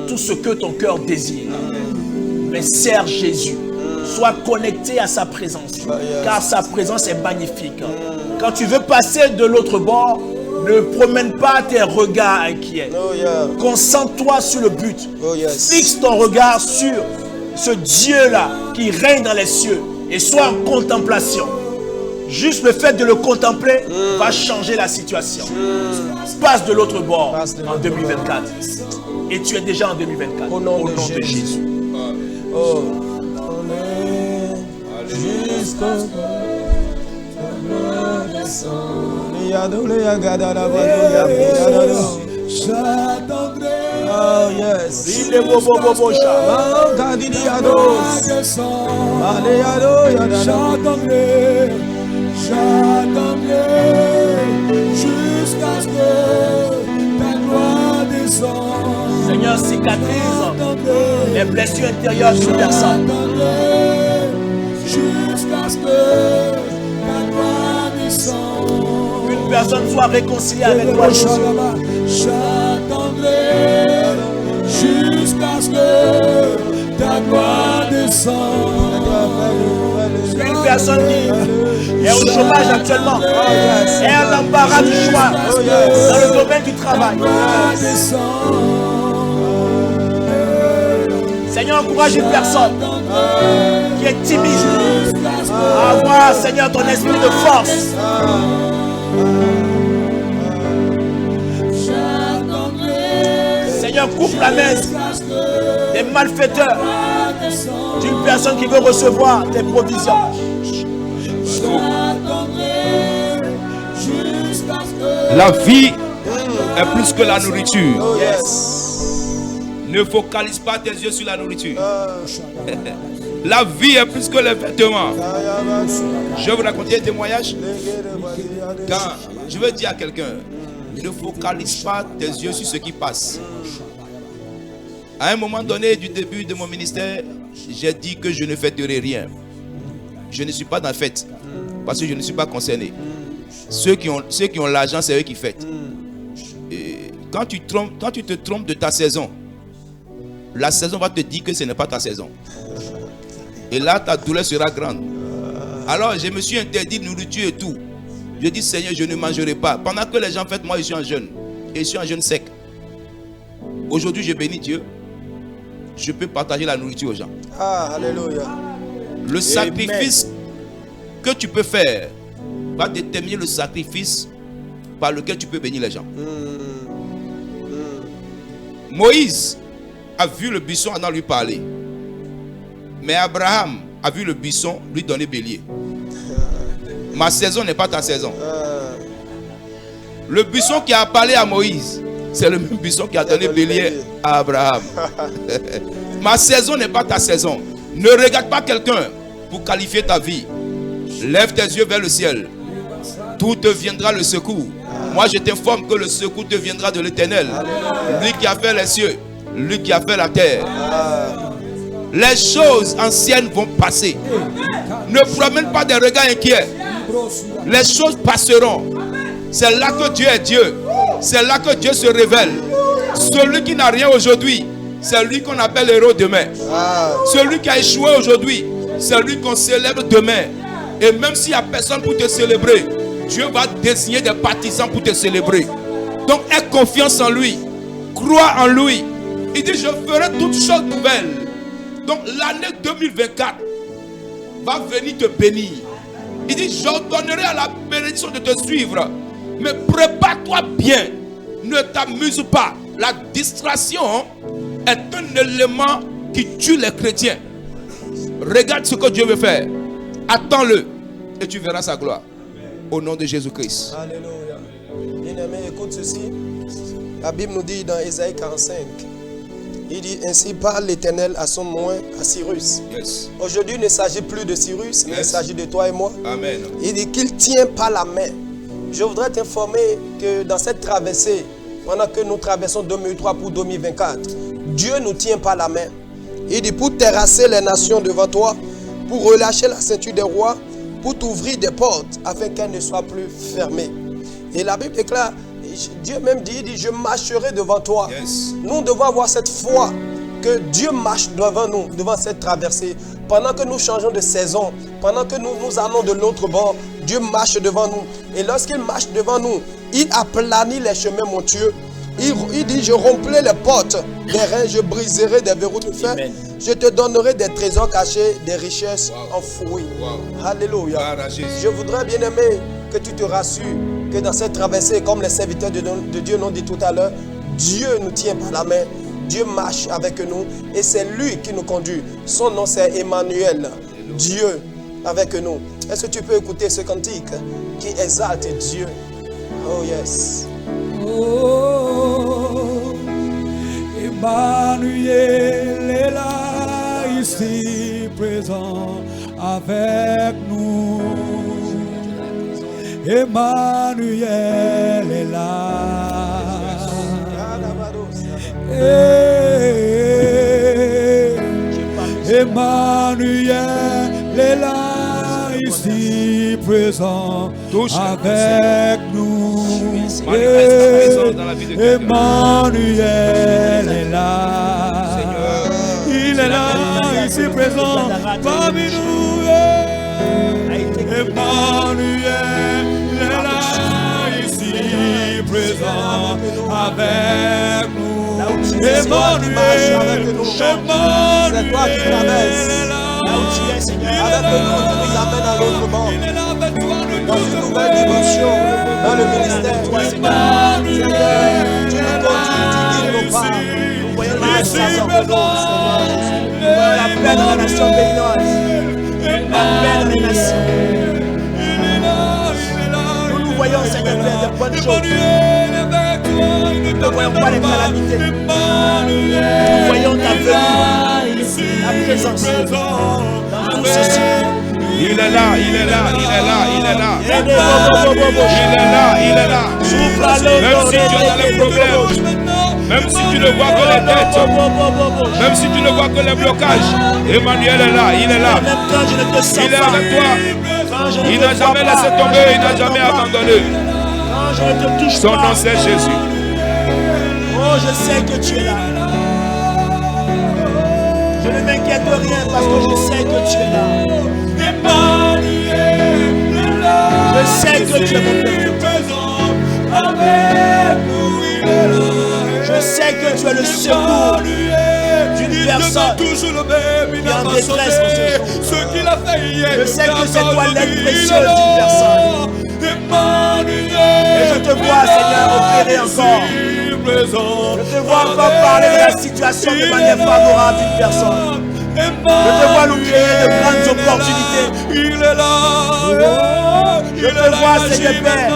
tout ce que ton cœur désire. Mais sers Jésus. Sois connecté à sa présence. Car sa présence est magnifique. Quand tu veux passer de l'autre bord, ne promène pas tes regards inquiets. Oh, yeah. Concentre-toi sur le but. Oh, yes. Fixe ton regard sur ce Dieu-là qui règne dans les cieux et sois en contemplation. Juste le fait de le contempler va changer la situation. Passe de l'autre bord Passe de en l'autre 2024. Et tu es déjà en 2024. Au nom de Jésus. Oh. On est jusqu'au J'attendrai. Oh, yes. Il est beau, beau, beau, beau, chat. Oh, Gadidiados. Aléado, J'attendrai, j'attendrai jusqu'à ce que ta gloire descende. Seigneur, cicatrise les blessures intérieures d'une personne. J'attendrai jusqu'à ce que ta gloire descende. Une personne soit réconciliée avec toi, Jésus. J'attendrai jusqu'à ce que ta gloire descende. Une personne qui est au chômage actuellement, est à l'embarras du choix dans le domaine du travail. Seigneur, encourage une personne qui est timide à avoir, Seigneur, ton esprit de force. Seigneur, coupe la main des malfaiteurs d'une personne qui veut recevoir tes provisions. La vie est plus que la nourriture. Oh, yes. Ne focalise pas tes yeux sur la nourriture. La vie est plus que les vêtements. Je vais vous raconter un témoignage. Quand je veux dire à quelqu'un, ne focalise pas tes yeux sur ce qui passe. À un moment donné du début de mon ministère, j'ai dit que je ne fêterai rien. Je ne suis pas dans la fête parce que je ne suis pas concerné. Ceux qui ont l'argent, c'est eux qui fêtent. Et quand tu te trompes de ta saison, la saison va te dire que ce n'est pas ta saison. Et là, ta douleur sera grande. Alors, je me suis interdit de nourriture et tout. Je dis, Seigneur, je ne mangerai pas. Pendant que les gens fêtent, moi, je suis en jeûne. Et je suis en jeûne sec. Aujourd'hui, je bénis Dieu. Je peux partager la nourriture aux gens. Ah, alléluia. Le sacrifice que tu peux faire va déterminer le sacrifice par lequel tu peux bénir les gens. Moïse a vu le buisson en allant lui parler. Mais Abraham a vu le buisson lui donner bélier. Ma saison n'est pas ta saison. Le buisson qui a parlé à Moïse, c'est le même buisson qui a donné bélier à Abraham. Ma saison n'est pas ta saison. Ne regarde pas quelqu'un pour qualifier ta vie. Lève tes yeux vers le ciel. Tout te viendra le secours. Moi je t'informe que le secours te viendra de l'Éternel. Lui qui a fait les cieux, lui qui a fait la terre. Les choses anciennes vont passer. Ne promène pas des regards inquiets. Les choses passeront. C'est là que Dieu est Dieu. C'est là que Dieu se révèle. Celui qui n'a rien aujourd'hui, c'est lui qu'on appelle héros demain. Celui qui a échoué aujourd'hui, c'est lui qu'on célèbre demain. Et même s'il n'y a personne pour te célébrer, Dieu va désigner des partisans pour te célébrer. Donc aie confiance en lui. Crois en lui. Il dit, je ferai toutes choses nouvelles. Donc l'année 2024 va venir te bénir. Il dit, j'ordonnerai à la bénédiction de te suivre. Mais prépare-toi bien. Ne t'amuse pas. La distraction est un élément qui tue les chrétiens. Regarde ce que Dieu veut faire. Attends-le et tu verras sa gloire. Au nom de Jésus-Christ. Alléluia. Bien-aimé, écoute ceci. La Bible nous dit dans Ésaïe 45. Il dit, ainsi parle l'Éternel à son moin, à Cyrus. Yes. Aujourd'hui, il ne s'agit plus de Cyrus, mais il s'agit de toi et moi. Amen. Il dit qu'il tient par la main. Je voudrais t'informer que dans cette traversée, pendant que nous traversons 2003 pour 2024, Dieu nous tient par la main. Il dit pour terrasser les nations devant toi, pour relâcher la ceinture des rois, pour t'ouvrir des portes afin qu'elles ne soient plus fermées. Et la Bible déclare, Dieu même dit, il dit, je marcherai devant toi. Yes. Nous devons avoir cette foi que Dieu marche devant nous, devant cette traversée. Pendant que nous changeons de saison, pendant que nous allons de l'autre bord, Dieu marche devant nous. Et lorsqu'il marche devant nous, il aplanit les chemins montueux. Il dit, je romprai les portes des reins, je briserai des verrous de fer. Amen. Je te donnerai des trésors cachés, des richesses enfouies. Wow. Alléluia. Gloire à Jésus. Je voudrais, bien aimé, que tu te rassures que dans cette traversée, comme les serviteurs de Dieu l'ont dit tout à l'heure, Dieu nous tient par la main. Dieu marche avec nous et c'est lui qui nous conduit. Son nom c'est Emmanuel. Dieu avec nous. Est-ce que tu peux écouter ce cantique qui exalte Dieu? Oh yes. Oh, Emmanuel est là, ici présent avec nous. Emmanuel est là. Emmanuel est là, ici présent avec nous. Emmanuel est là. Il est là, ici présent parmi nous. Emmanuel est là, ici présent avec nous. Emmanuel, C'est toi qui traverses. Là où tu es, Seigneur. Avec nous, tu nous amènes à l'autre bord. Dans une nouvelle dimension, dans le ministère. Seigneur, tu nous conduis, tu guides nos pas. Nous voyons la saison de l'eau, Seigneur Jésus. Nous voyons la paix dans les nations béninoises. La paix dans les nations. Nous voyons, Seigneur, faire de bonnes choses. Nous ne voyons pas les calamités. Nous voyons ta venue, la présence dans tout ceci. Il est là, il est là, il est là, il est là. Il est là, il est là. Même si tu as les problèmes, même si tu ne vois que les dettes, même si tu ne vois que les blocages, Emmanuel est là, il est là. Il est avec toi. Il n'a jamais laissé tomber, il n'a jamais abandonné. Son nom c'est Jésus. Oh, je sais que tu es là. Je ne m'inquiète de rien parce que je sais que tu es là. Je sais que tu es mon Père. Je sais que tu es le secours d'une personne qui est en détresse en ce jour. Je sais que c'est toi l'aide précieuse d'une personne. Et je te vois, Seigneur, opérer encore. Je te vois encore parler de la situation de manière favorable d'une personne. Je te vois nous créer de grandes opportunités. Il est là. Je te vois, Seigneur Père,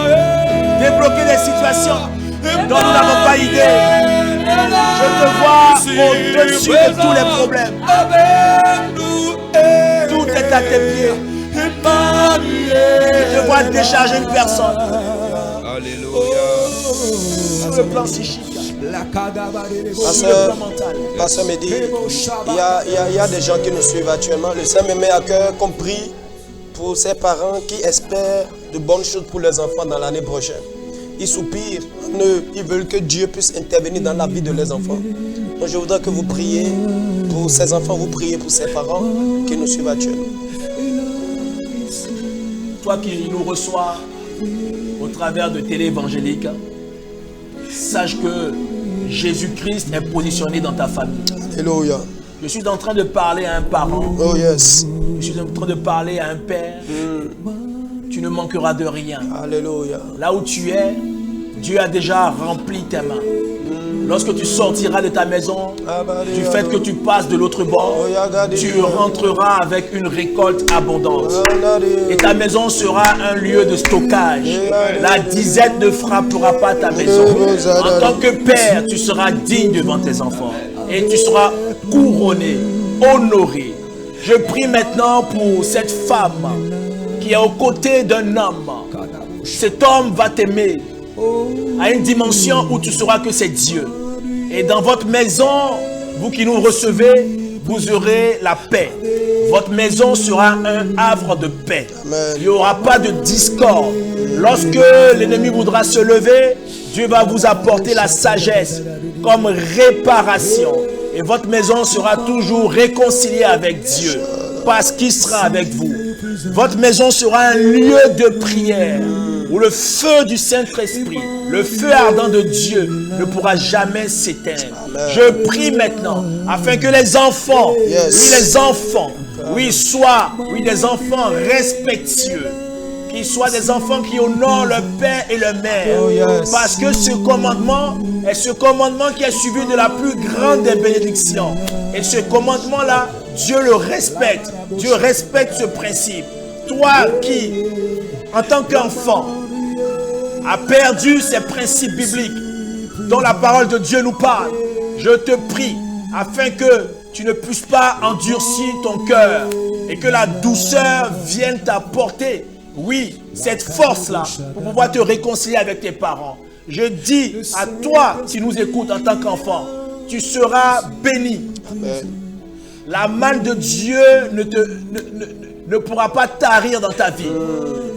débloquer des situations dont nous n'avons pas idée. Je te vois au-dessus de tous les problèmes. Tout est à tes pieds. Je te vois décharger une personne. Alléluia. Sur le plan psychique. Sur le plan mental. Pasteur Mehdi, il y a des gens qui nous suivent actuellement. Le Seigneur me met à cœur qu'on prie pour ces parents qui espèrent de bonnes choses pour leurs enfants dans l'année prochaine. Ils soupirent, ils veulent que Dieu puisse intervenir dans la vie de leurs enfants. Donc je voudrais que vous priez pour ces enfants, vous priez pour ces parents qui nous suivent actuellement. Toi qui nous reçois au travers de télé évangélique, sache que Jésus-Christ est positionné dans ta famille. Alléluia. Je suis en train de parler à un parent. Oh yes. Je suis en train de parler à un père. Tu ne manqueras de rien. Alléluia. Là où tu es, Dieu a déjà rempli tes mains. Lorsque tu sortiras de ta maison, du fait que tu passes de l'autre bord, tu rentreras avec une récolte abondante. Et ta maison sera un lieu de stockage. La disette ne frappera pas ta maison. En tant que père, tu seras digne devant tes enfants. Et tu seras couronné, honoré. Je prie maintenant pour cette femme qui est aux côtés d'un homme. Cet homme va t'aimer à une dimension où tu sauras que c'est Dieu. Et dans votre maison, vous qui nous recevez, vous aurez la paix. Votre maison sera un havre de paix. Amen. Il n'y aura pas de discorde. Lorsque l'ennemi voudra se lever, Dieu va vous apporter la sagesse comme réparation. Et votre maison sera toujours réconciliée avec Dieu parce qu'il sera avec vous. Votre maison sera un lieu de prière où le feu du Saint-Esprit, le feu ardent de Dieu ne pourra jamais s'éteindre. Je prie maintenant afin que les enfants, soient des enfants respectueux, qu'ils soient des enfants qui honorent leur père et leur mère. Oh, yes. Parce que ce commandement est ce commandement qui est suivi de la plus grande des bénédictions. Et ce commandement-là, Dieu le respecte. Dieu respecte ce principe. Toi qui, en tant qu'enfant, as perdu ces principes bibliques dont la parole de Dieu nous parle, je te prie afin que tu ne puisses pas endurcir ton cœur et que la douceur vienne t'apporter, oui, cette force-là pour pouvoir te réconcilier avec tes parents. Je dis à toi qui nous écoutes en tant qu'enfant, tu seras béni. Amen. La main de Dieu ne pourra pas tarir dans ta vie.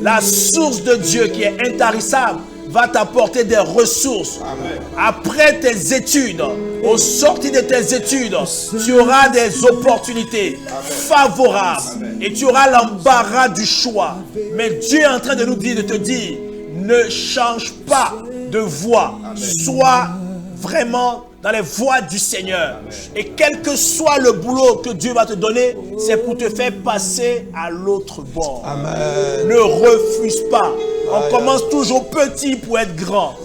La source de Dieu qui est intarissable va t'apporter des ressources. Amen. Après tes études, au sortir de tes études, tu auras des opportunités favorables et tu auras l'embarras du choix. Mais Dieu est en train de nous dire, de te dire, ne change pas de voie. Sois vraiment dans les voies du Seigneur. Et quel que soit le boulot que Dieu va te donner, c'est pour te faire passer à l'autre bord. Amen. Ne refuse pas. On commence toujours petit pour être grand.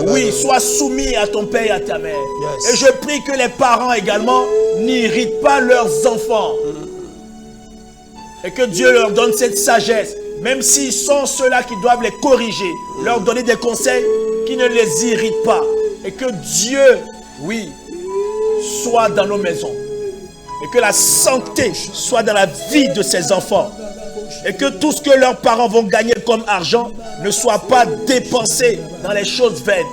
Oui, sois soumis à ton père et à ta mère. Yes. Et je prie que les parents également n'irritent pas leurs enfants. Et que Dieu leur donne cette sagesse. Même s'ils sont ceux-là qui doivent les corriger, leur donner des conseils qui ne les irritent pas. Et que Dieu, oui, soit dans nos maisons. Et que la santé soit dans la vie de ces enfants. Et que tout ce que leurs parents vont gagner comme argent ne soit pas dépensé dans les choses vaines.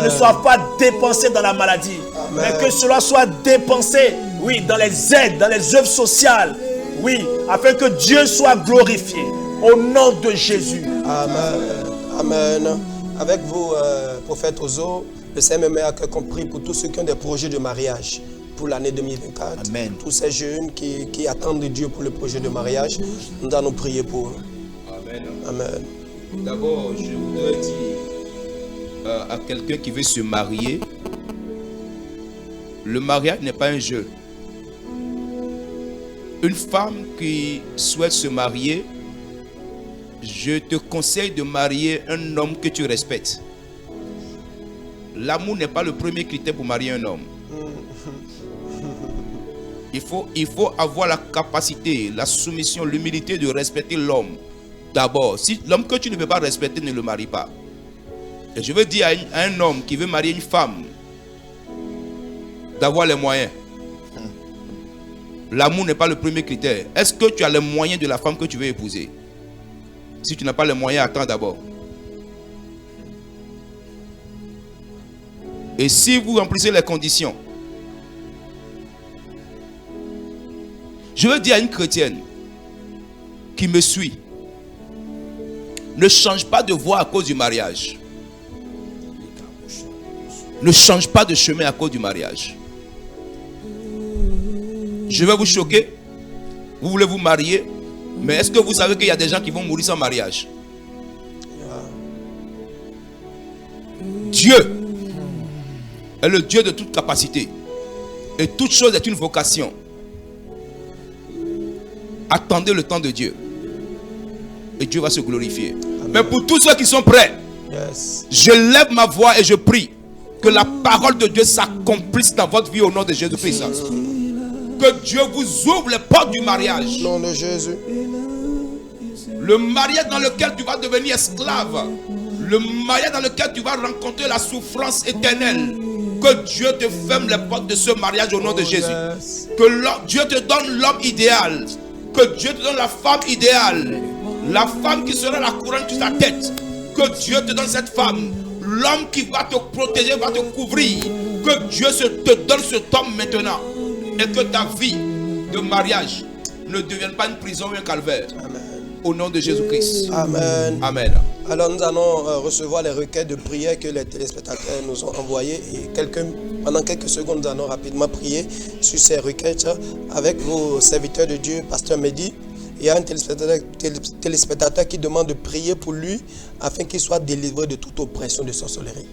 Ne soit pas dépensé dans la maladie. Amen. Mais que cela soit dépensé, oui, dans les aides, dans les œuvres sociales. Oui, afin que Dieu soit glorifié. Au nom de Jésus. Amen. Amen. Avec vous, prophète Ozo, le Seigneur me met à cœur qu'on prie pour tous ceux qui ont des projets de mariage pour l'année 2024. Amen. Tous ces jeunes qui attendent de Dieu pour le projet de mariage, nous allons prier pour eux. Amen. Amen. D'abord, je voudrais dire à quelqu'un qui veut se marier, le mariage n'est pas un jeu. Une femme qui souhaite se marier, je te conseille de marier un homme que tu respectes. L'amour n'est pas le premier critère pour marier un homme. Il faut avoir la capacité, la soumission, l'humilité de respecter l'homme. D'abord, si l'homme que tu ne peux pas respecter, ne le marie pas. Et je veux dire à un homme qui veut marier une femme, d'avoir les moyens. L'amour n'est pas le premier critère. Est-ce que tu as les moyens de la femme que tu veux épouser? Si tu n'as pas les moyens, attends d'abord. Et si vous remplissez les conditions, je veux dire à une chrétienne qui me suit, ne change pas de voie à cause du mariage. Ne change pas de chemin à cause du mariage. Je vais vous choquer. Vous voulez vous marier, mais est-ce que vous savez qu'il y a des gens qui vont mourir sans mariage? Dieu est le Dieu de toute capacité. Et toute chose est une vocation. Attendez le temps de Dieu. Et Dieu va se glorifier. Amen. Mais pour tous ceux qui sont prêts, je lève ma voix et je prie que la parole de Dieu s'accomplisse dans votre vie au nom de Jésus-Christ. Que Dieu vous ouvre les portes du mariage. Au nom de Jésus. Le mariage dans lequel tu vas devenir esclave. Le mariage dans lequel tu vas rencontrer la souffrance éternelle. Que Dieu te ferme les portes de ce mariage au nom de Jésus. Que Dieu te donne l'homme idéal. Que Dieu te donne la femme idéale. La femme qui sera la couronne sur sa tête. Que Dieu te donne cette femme. L'homme qui va te protéger, va te couvrir. Que Dieu te donne cet homme maintenant. Et que ta vie de mariage ne devienne pas une prison ou un calvaire. Amen. Au nom de Jésus-Christ. Amen. Amen. Alors nous allons recevoir les requêtes de prière que les téléspectateurs nous ont envoyées. Et pendant quelques secondes, nous allons rapidement prier sur ces requêtes avec vos serviteurs de Dieu, Pasteur Mehdi. Il y a un téléspectateur qui demande de prier pour lui afin qu'il soit délivré de toute oppression de sorcellerie.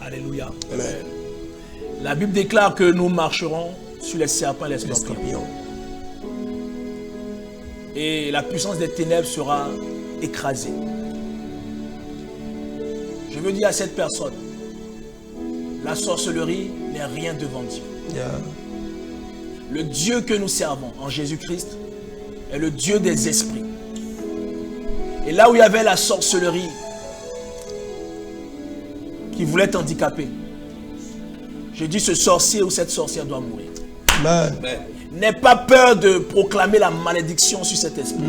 Alléluia. Amen. La Bible déclare que nous marcherons sur les serpents et les scorpions. Et la puissance des ténèbres sera écrasée. Je veux dire à cette personne, la sorcellerie n'est rien devant Dieu. Yeah. Le Dieu que nous servons en Jésus-Christ est le Dieu des esprits. Et là où il y avait la sorcellerie qui voulait t'handicaper, je dis ce sorcier ou cette sorcière doit mourir. Amen. N'aie pas peur de proclamer la malédiction sur cet esprit.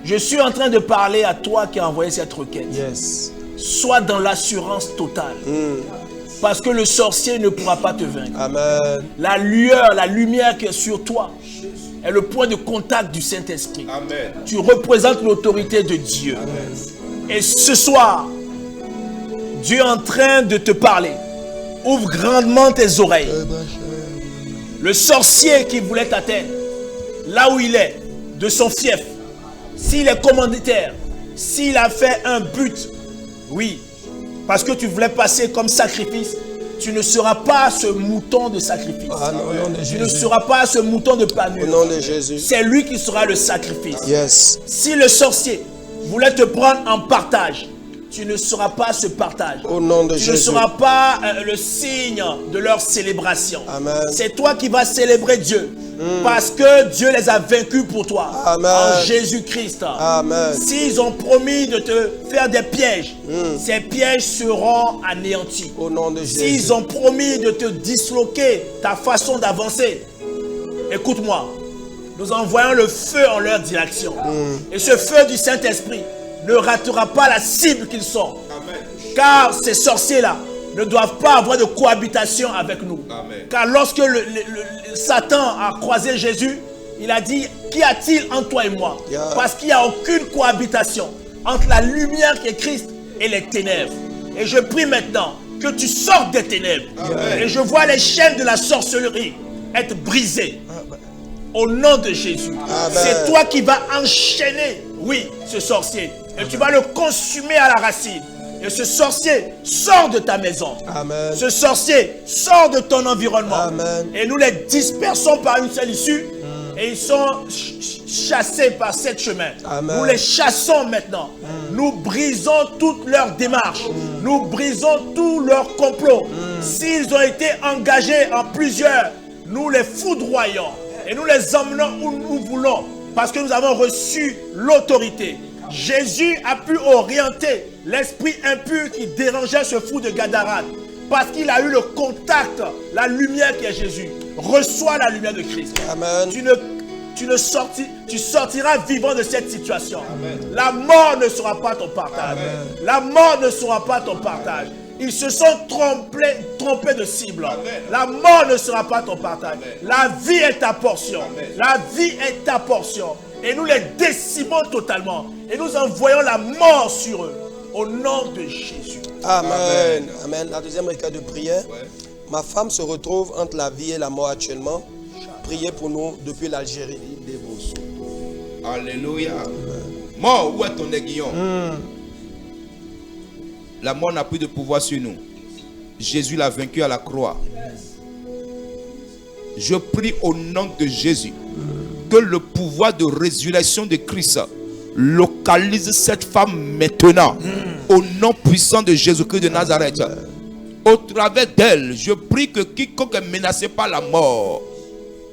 Je suis en train de parler à toi qui as envoyé cette requête. Yes. Sois dans l'assurance totale. Parce que le sorcier ne pourra pas te vaincre. Amen. La lueur, la lumière qui est sur toi est le point de contact du Saint-Esprit. Amen. Tu représentes l'autorité de Dieu. Amen. Et ce soir, Dieu est en train de te parler. Ouvre grandement tes oreilles. Le sorcier qui voulait t'atteindre, là où il est, de son fief, s'il est commanditaire, s'il a fait un but, oui, parce que tu voulais passer comme sacrifice, tu ne seras pas ce mouton de sacrifice. Ah, non, au nom de tu Jésus. ne seras pas ce mouton de panure. Au nom de Jésus. C'est lui qui sera le sacrifice. Yes. Si le sorcier voulait te prendre en partage, tu ne seras pas ce partage. Au nom de tu Jésus. ne seras pas le signe de leur célébration. Amen. C'est toi qui vas célébrer Dieu. Parce que Dieu les a vaincus pour toi. Amen. En Jésus-Christ. Amen. S'ils ont promis de te faire des pièges, ces pièges seront anéantis. Au nom de Jésus. S'ils ont promis de te disloquer ta façon d'avancer, écoute-moi, nous envoyons le feu en leur direction. Et ce feu du Saint-Esprit ne ratera pas la cible qu'ils sont. Amen. Car ces sorciers-là ne doivent pas avoir de cohabitation avec nous. Amen. Car lorsque Satan a croisé Jésus, il a dit, qu'y a-t-il entre toi et moi? Yeah. Parce qu'il n'y a aucune cohabitation entre la lumière qui est Christ et les ténèbres. Et je prie maintenant que tu sortes des ténèbres. Amen. Et je vois les chaînes de la sorcellerie être brisées. Au nom de Jésus. Amen. C'est toi qui vas enchaîner, oui, ce sorcier. Et tu vas le consumer à la racine. Et ce sorcier sort de ta maison. Amen. Ce sorcier sort de ton environnement. Amen. Et nous les dispersons par une seule issue. Et ils sont chassés par cette chemin. Amen. Nous les chassons maintenant. Nous brisons toutes leurs démarches. Nous brisons tous leurs complots. S'ils ont été engagés en plusieurs nous les foudroyons et nous les emmenons où nous voulons parce que nous avons reçu l'autorité. Jésus a pu orienter l'esprit impur qui dérangeait ce fou de Gadara parce qu'il a eu le contact, la lumière qui est Jésus. Reçois la lumière de Christ. Amen. Tu sortiras vivant de cette situation. Amen. La mort ne sera pas ton partage. Amen. La mort ne sera pas ton partage. Ils se sont trompés de cible. Amen. La mort ne sera pas ton partage. Amen. La vie est ta portion. Amen. La vie est ta portion. Et nous les décimons totalement. Et nous envoyons la mort sur eux. Au nom de Jésus. Amen. Amen. La deuxième requête de prière. Ouais. Ma femme se retrouve entre la vie et la mort actuellement. Priez pour nous depuis l'Algérie. Alléluia. Mort, où est ton aiguillon? La mort n'a plus de pouvoir sur nous. Jésus l'a vaincu à la croix. Je prie au nom de Jésus que le pouvoir de résurrection de Christ localise cette femme maintenant. Au nom puissant de Jésus-Christ de Nazareth. Au travers d'elle, je prie que quiconque est menacé par la mort,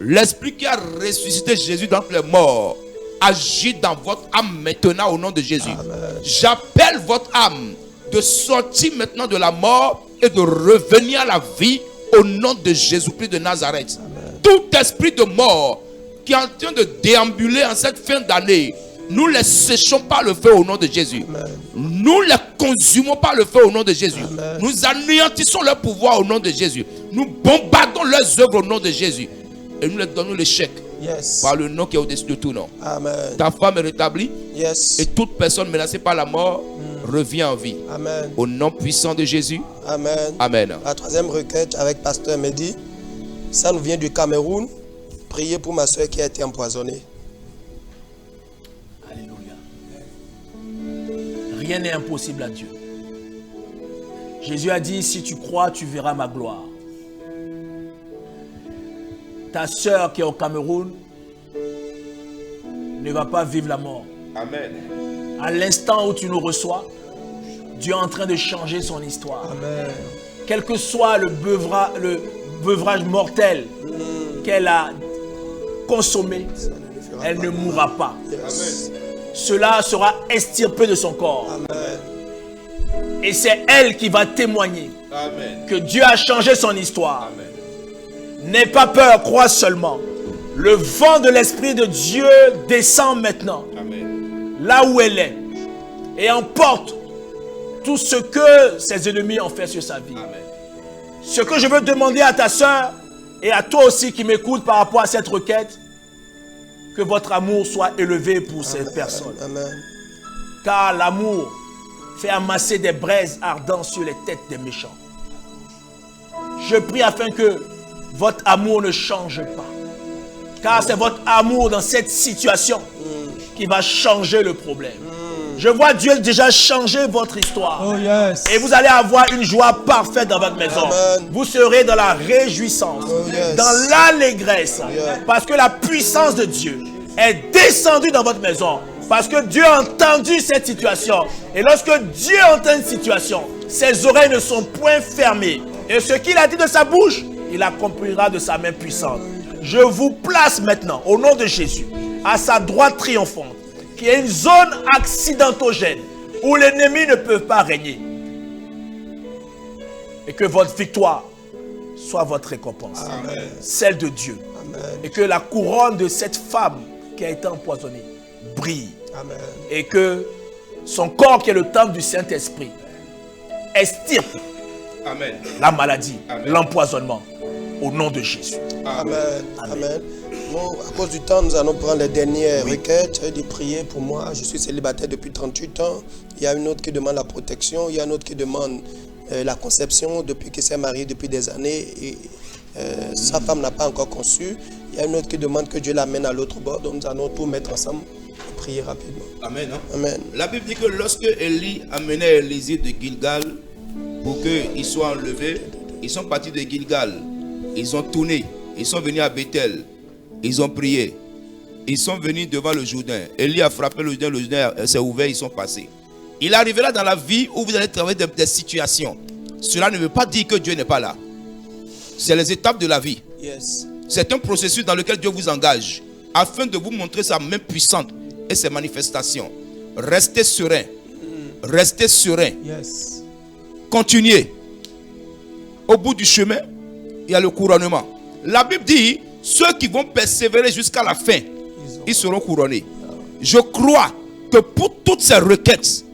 l'esprit qui a ressuscité Jésus d'entre les morts, agit dans votre âme maintenant au nom de Jésus. J'appelle votre âme de sortir maintenant de la mort et de revenir à la vie au nom de Jésus-Christ de Nazareth. Amen. Tout esprit de mort qui est en train de déambuler en cette fin d'année, nous les séchons par le feu au nom de Jésus. Amen. Nous les consumons par le feu au nom de Jésus. Amen. Nous anéantissons leur pouvoir au nom de Jésus. Nous bombardons leurs œuvres au nom de Jésus. Et nous leur donnons l'échec. Yes. Par le nom qui est au-dessus de tout nom. Amen. Ta femme est rétablie. Yes. Et toute personne menacée par la mort revient en vie. Amen. Au nom puissant de Jésus. Amen. Amen. La troisième requête avec Pasteur Mehdi. Ça nous vient du Cameroun. Priez pour ma soeur qui a été empoisonnée. Alléluia. Rien n'est impossible à Dieu. Jésus a dit, si tu crois, tu verras ma gloire. Ta sœur qui est au Cameroun ne va pas vivre la mort. Amen. À l'instant où tu nous reçois, Dieu est en train de changer son histoire. Amen. Quel que soit le beuvrage mortel qu'elle a consommé, elle ne mourra pas. Yes. Cela sera extirpé de son corps. Amen. Et c'est elle qui va témoigner. Amen. Que Dieu a changé son histoire. Amen. N'aie pas peur, crois seulement. Le vent de l'Esprit de Dieu descend maintenant. Amen. Là où elle est. Et emporte tout ce que ses ennemis ont fait sur sa vie. Amen. Ce que je veux demander à ta soeur et à toi aussi qui m'écoute par rapport à cette requête, que votre amour soit élevé pour cette personne. Amen. Car l'amour fait amasser des braises ardentes sur les têtes des méchants. Je prie afin que votre amour ne change pas. Car c'est votre amour dans cette situation qui va changer le problème. Je vois Dieu déjà changer votre histoire. Oh yes. Et vous allez avoir une joie parfaite dans votre maison. Amen. Vous serez dans la réjouissance, yes. Dans l'allégresse. Yes. Parce que la puissance de Dieu est descendue dans votre maison. Parce que Dieu a entendu cette situation. Et lorsque Dieu entend une situation, ses oreilles ne sont point fermées. Et ce qu'il a dit de sa bouche, il accomplira de sa main puissante. Je vous place maintenant, au nom de Jésus, à sa droite triomphante, qui est une zone accidentogène, où l'ennemi ne peut pas régner. Et que votre victoire soit votre récompense. Amen. Celle de Dieu. Amen. Et que la couronne de cette femme qui a été empoisonnée brille. Amen. Et que son corps, qui est le temple du Saint-Esprit, extirpe Amen. La maladie, l'empoisonnement. Au nom de Jésus. Amen. Amen. Bon, à cause du temps, nous allons prendre les dernières requêtes et prier pour moi. Je suis célibataire depuis 38 ans. Il y a une autre qui demande la protection. Il y a une autre qui demande la conception depuis qu'il s'est marié depuis des années. Et sa femme n'a pas encore conçu. Il y a une autre qui demande que Dieu l'amène à l'autre bord. Donc nous allons tout mettre ensemble et prier rapidement. Amen. Hein? Amen. La Bible dit que lorsque Élie amenait Élisée de Gilgal pour qu'il soit enlevé, ils sont partis de Gilgal. Ils ont tourné, ils sont venus à Bethel, ils ont prié, ils sont venus devant le Jourdain. Élie a frappé le Jourdain s'est ouvert, ils sont passés. Il arrivera dans la vie où vous allez travailler des situations. Cela ne veut pas dire que Dieu n'est pas là. C'est les étapes de la vie. Yes. C'est un processus dans lequel Dieu vous engage afin de vous montrer sa main puissante et ses manifestations. Restez serein. Restez serein. Yes. Continuez. Au bout du chemin, il y a le couronnement. La Bible dit, ceux qui vont persévérer jusqu'à la fin, ils seront couronnés. Je crois que pour toutes ces requêtes,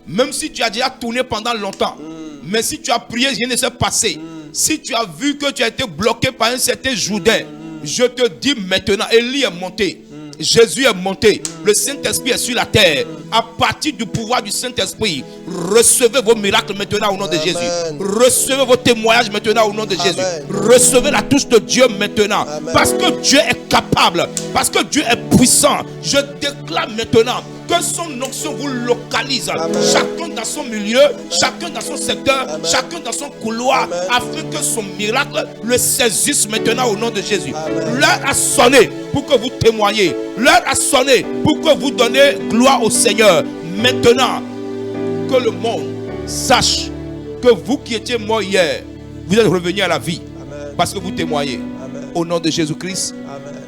même si tu as déjà tourné pendant longtemps, mais si tu as prié, rien ne s'est passé. Si tu as vu que tu as été bloqué par un certain Jourdain, je te dis maintenant, Élie est monté. Jésus est monté. Le Saint-Esprit est sur la terre. À partir du pouvoir du Saint-Esprit, recevez vos miracles maintenant au nom de Jésus. Recevez vos témoignages maintenant au nom de Jésus. Recevez la touche de Dieu maintenant. Parce que Dieu est capable. Parce que Dieu est puissant. Je déclare maintenant que son onction vous localise. Chacun dans son milieu, chacun dans son secteur, chacun dans son couloir, afin que son miracle le saisisse maintenant au nom de Jésus. L'heure a sonné pour que vous témoignez. L'heure a sonné pour que vous donnez gloire au Seigneur. Maintenant, que le monde sache que vous qui étiez morts hier, vous êtes revenus à la vie. Parce que vous témoignez. Au nom de Jésus-Christ.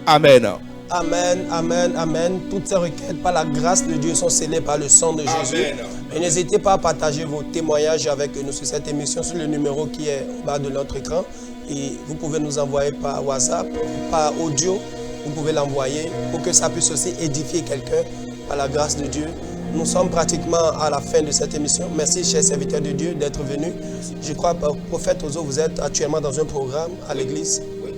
Amen. Amen, amen, amen. Toutes ces requêtes par la grâce de Dieu sont scellées par le sang de Jésus. Et n'hésitez pas à partager vos témoignages avec nous sur cette émission, sur le numéro qui est au bas de notre écran. Et vous pouvez nous envoyer par WhatsApp, par audio. Vous pouvez l'envoyer pour que ça puisse aussi édifier quelqu'un par la grâce de Dieu. Nous sommes pratiquement à la fin de cette émission. Merci, chers serviteurs de Dieu, d'être venus. Je crois, prophète Ozo, vous êtes actuellement dans un programme à l'église. Oui.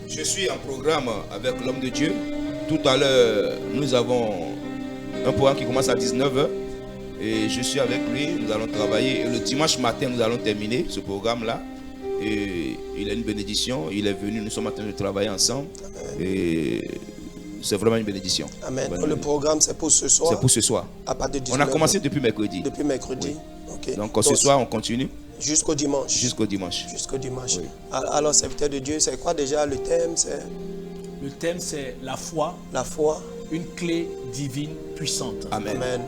Je suis en programme avec l'homme de Dieu. Tout à l'heure, nous avons un programme qui commence à 19h. Et je suis avec lui, nous allons travailler. Et le dimanche matin, nous allons terminer ce programme-là. Et il a une bénédiction. Il est venu, nous sommes en train de travailler ensemble. Amen. Et c'est vraiment une bénédiction. Amen. Donc, le programme, c'est pour ce soir. C'est pour ce soir. À partir de 19h. On a commencé depuis mercredi. Depuis mercredi. Oui. Okay. Donc ce soir, on continue. Jusqu'au dimanche. Jusqu'au dimanche. Jusqu'au dimanche. Oui. Alors, serviteur de Dieu, c'est quoi déjà le thème? Le thème, c'est la foi. La foi. Une clé divine puissante. Amen. Amen.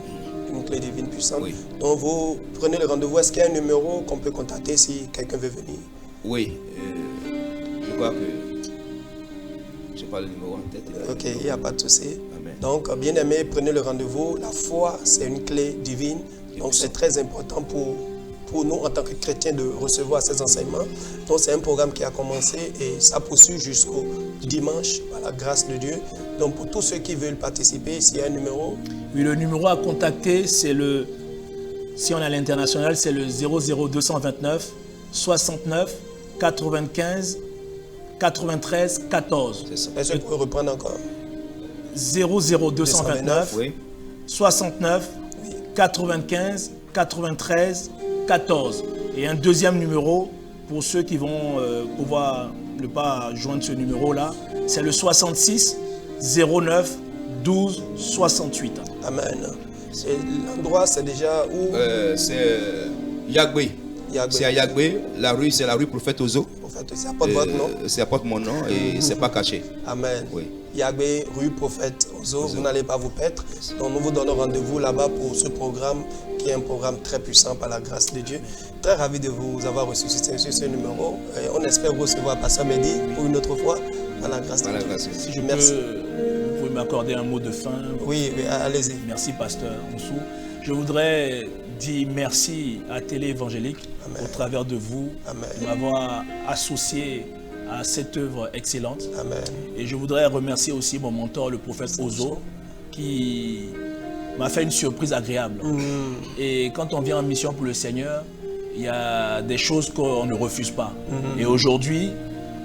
Une clé divine puissante. Oui. Donc, vous prenez le rendez-vous. Est-ce qu'il y a un numéro qu'on peut contacter si quelqu'un veut venir? Oui. Je crois que je n'ai pas le numéro en tête. Ok, il n'y a pas de souci. Amen. Donc, bien aimé, prenez le rendez-vous. La foi, c'est une clé divine. Donc, c'est très important pour nous, en tant que chrétiens, de recevoir ces enseignements. Donc, c'est un programme qui a commencé et ça poursuit jusqu'au dimanche, par la grâce de Dieu. Donc, pour tous ceux qui veulent participer, s'il y a un numéro. Oui, le numéro à contacter, c'est le, si on est à l'international, c'est le 00229 69 95 93 14. Est-ce que vous pouvez reprendre encore? 00229 Oui. 69 95 93 14. Et un deuxième numéro, pour ceux qui vont pouvoir ne pas joindre ce numéro-là, c'est le 66 09 12 68. Amen. L'endroit, c'est déjà où? C'est Yagbe. C'est à Yagbe. La rue, c'est la rue Prophète Ozo. Ça apporte votre nom? Ça apporte mon nom et c'est pas caché. Amen. Oui. Yagbe, rue Prophète Ozo, vous n'allez pas vous perdre. Donc nous vous donnons rendez-vous là-bas pour ce programme qui est un programme très puissant par la grâce de Dieu. Très ravi de vous avoir reçu sur ce numéro. Et on espère recevoir Pasteur Mehdi pour une autre fois par la grâce de Dieu. Si je Merci. vous pouvez m'accorder un mot de fin. Oui, allez-y. Merci, Pasteur Onsou. Je voudrais dire merci à Télé Évangélique au travers de vous, de m'avoir associé à cette œuvre excellente. Amen. Et je voudrais remercier aussi mon mentor, le prophète Ozo, qui m'a fait une surprise agréable. Et quand on vient en mission pour le Seigneur, il y a des choses qu'on ne refuse pas. Et aujourd'hui,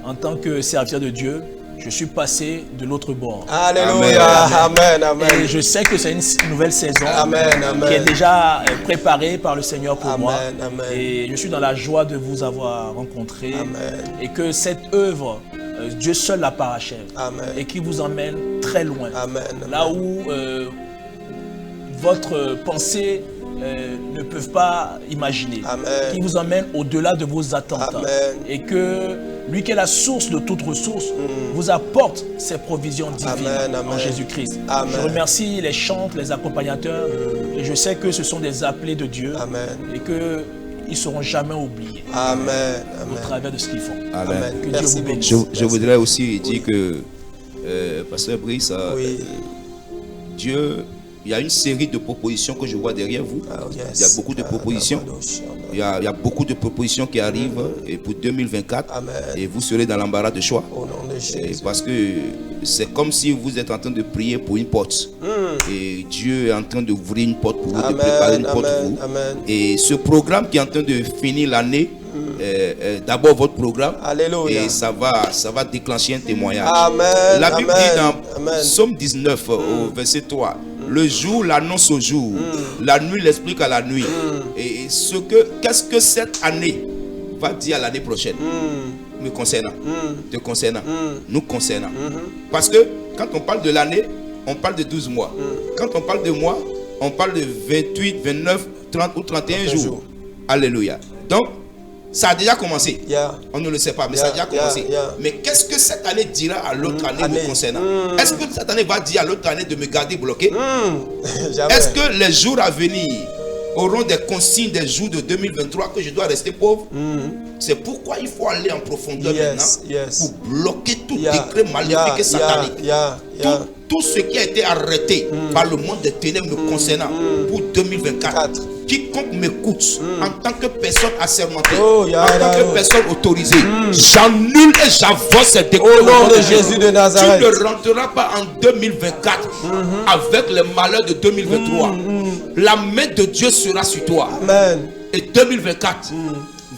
en tant que serviteur de Dieu, je suis passé de l'autre bord. Alléluia. Amen. Amen. Et je sais que c'est une nouvelle saison Amen. qui est déjà préparée par le Seigneur pour moi. Amen. Et je suis dans la joie de vous avoir rencontré. Amen. Et que cette œuvre, Dieu seul la parachève. Amen. Et qui vous emmène très loin. Amen. Là où votre pensée ne peuvent pas imaginer. Amen. Qui vous emmène au-delà de vos attentes. Amen. Et que lui qui est la source de toute ressource vous apporte ses provisions divines en Jésus-Christ. Je remercie les chantres, les accompagnateurs et je sais que ce sont des appelés de Dieu. Amen. Et que ils ne seront jamais oubliés Amen. au travers de ce qu'ils font. Amen. Que Dieu Merci vous bénisse. Je voudrais aussi dire que, Pasteur Brice, Oui. Dieu, il y a une série de propositions que je vois derrière vous. Oh, yes. Il y a beaucoup de propositions. Il y a beaucoup de propositions qui arrivent et pour 2024. Amen. Et vous serez dans l'embarras de choix. Au nom de Et Jésus. parce que c'est comme si vous êtes en train de prier pour une porte. Et Dieu est en train d'ouvrir une porte pour vous, de Amen, préparer une porte pour amen, vous. amen. Et ce programme qui est en train de finir l'année, d'abord votre programme. Alléluia. Et ça va déclencher un témoignage. Amen, La Bible amen, dit dans amen. Psaume 19 au verset 3, le jour l'annonce au jour, la nuit l'explique à la nuit. Et qu'est-ce que cette année va dire à l'année prochaine, me concernant, te concernant, nous concernant. Parce que quand on parle de l'année, on parle de 12 mois. Quand on parle de mois, on parle de 28, 29, 30 ou 31 jours. Alléluia. Donc, ça a déjà commencé. Yeah. On ne le sait pas, mais ça a déjà commencé. Yeah. Mais qu'est-ce que cette année dira à l'autre année me concernant? Est-ce que cette année va dire à l'autre année de me garder bloqué? Jamais. Est-ce que les jours à venir auront des consignes des jours de 2023 que je dois rester pauvre? C'est pourquoi il faut aller en profondeur maintenant pour bloquer tout décret maléfique et satanique. Tout ce qui a été arrêté par le monde des ténèbres me concernant pour 2024. Quiconque m'écoute en tant que personne assermentée, en tant que personne autorisée, j'annule et j'avance ces décrets. Au nom de Jésus de Nazareth. Tu ne rentreras pas en 2024 avec les malheurs de 2023. La main de Dieu sera sur toi. Amen. Et 2024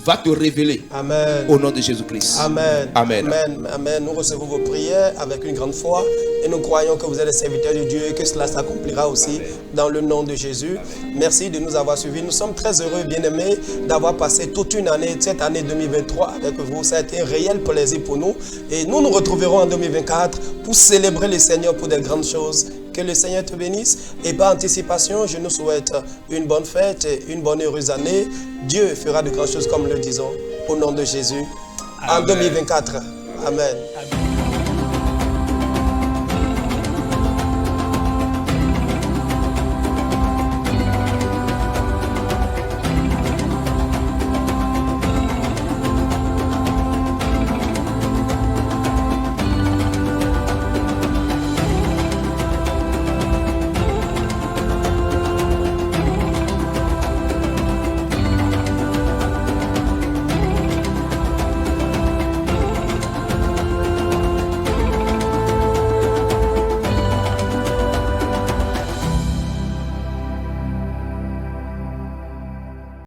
va te révéler. Amen. Au nom de Jésus-Christ. Amen. Amen. Amen. Amen. Nous recevons vos prières avec une grande foi et nous croyons que vous êtes les serviteurs de Dieu et que cela s'accomplira aussi dans le nom de Jésus. Merci de nous avoir suivis. Nous sommes très heureux, bien-aimés, d'avoir passé toute une année, cette année 2023 avec vous. Ça a été un réel plaisir pour nous. Et nous nous retrouverons en 2024 pour célébrer le Seigneur pour des grandes choses. Que le Seigneur te bénisse. Et par anticipation, je nous souhaite une bonne fête et une bonne heureuse année. Dieu fera de grandes choses comme le disons. Au nom de Jésus. En 2024. Amen.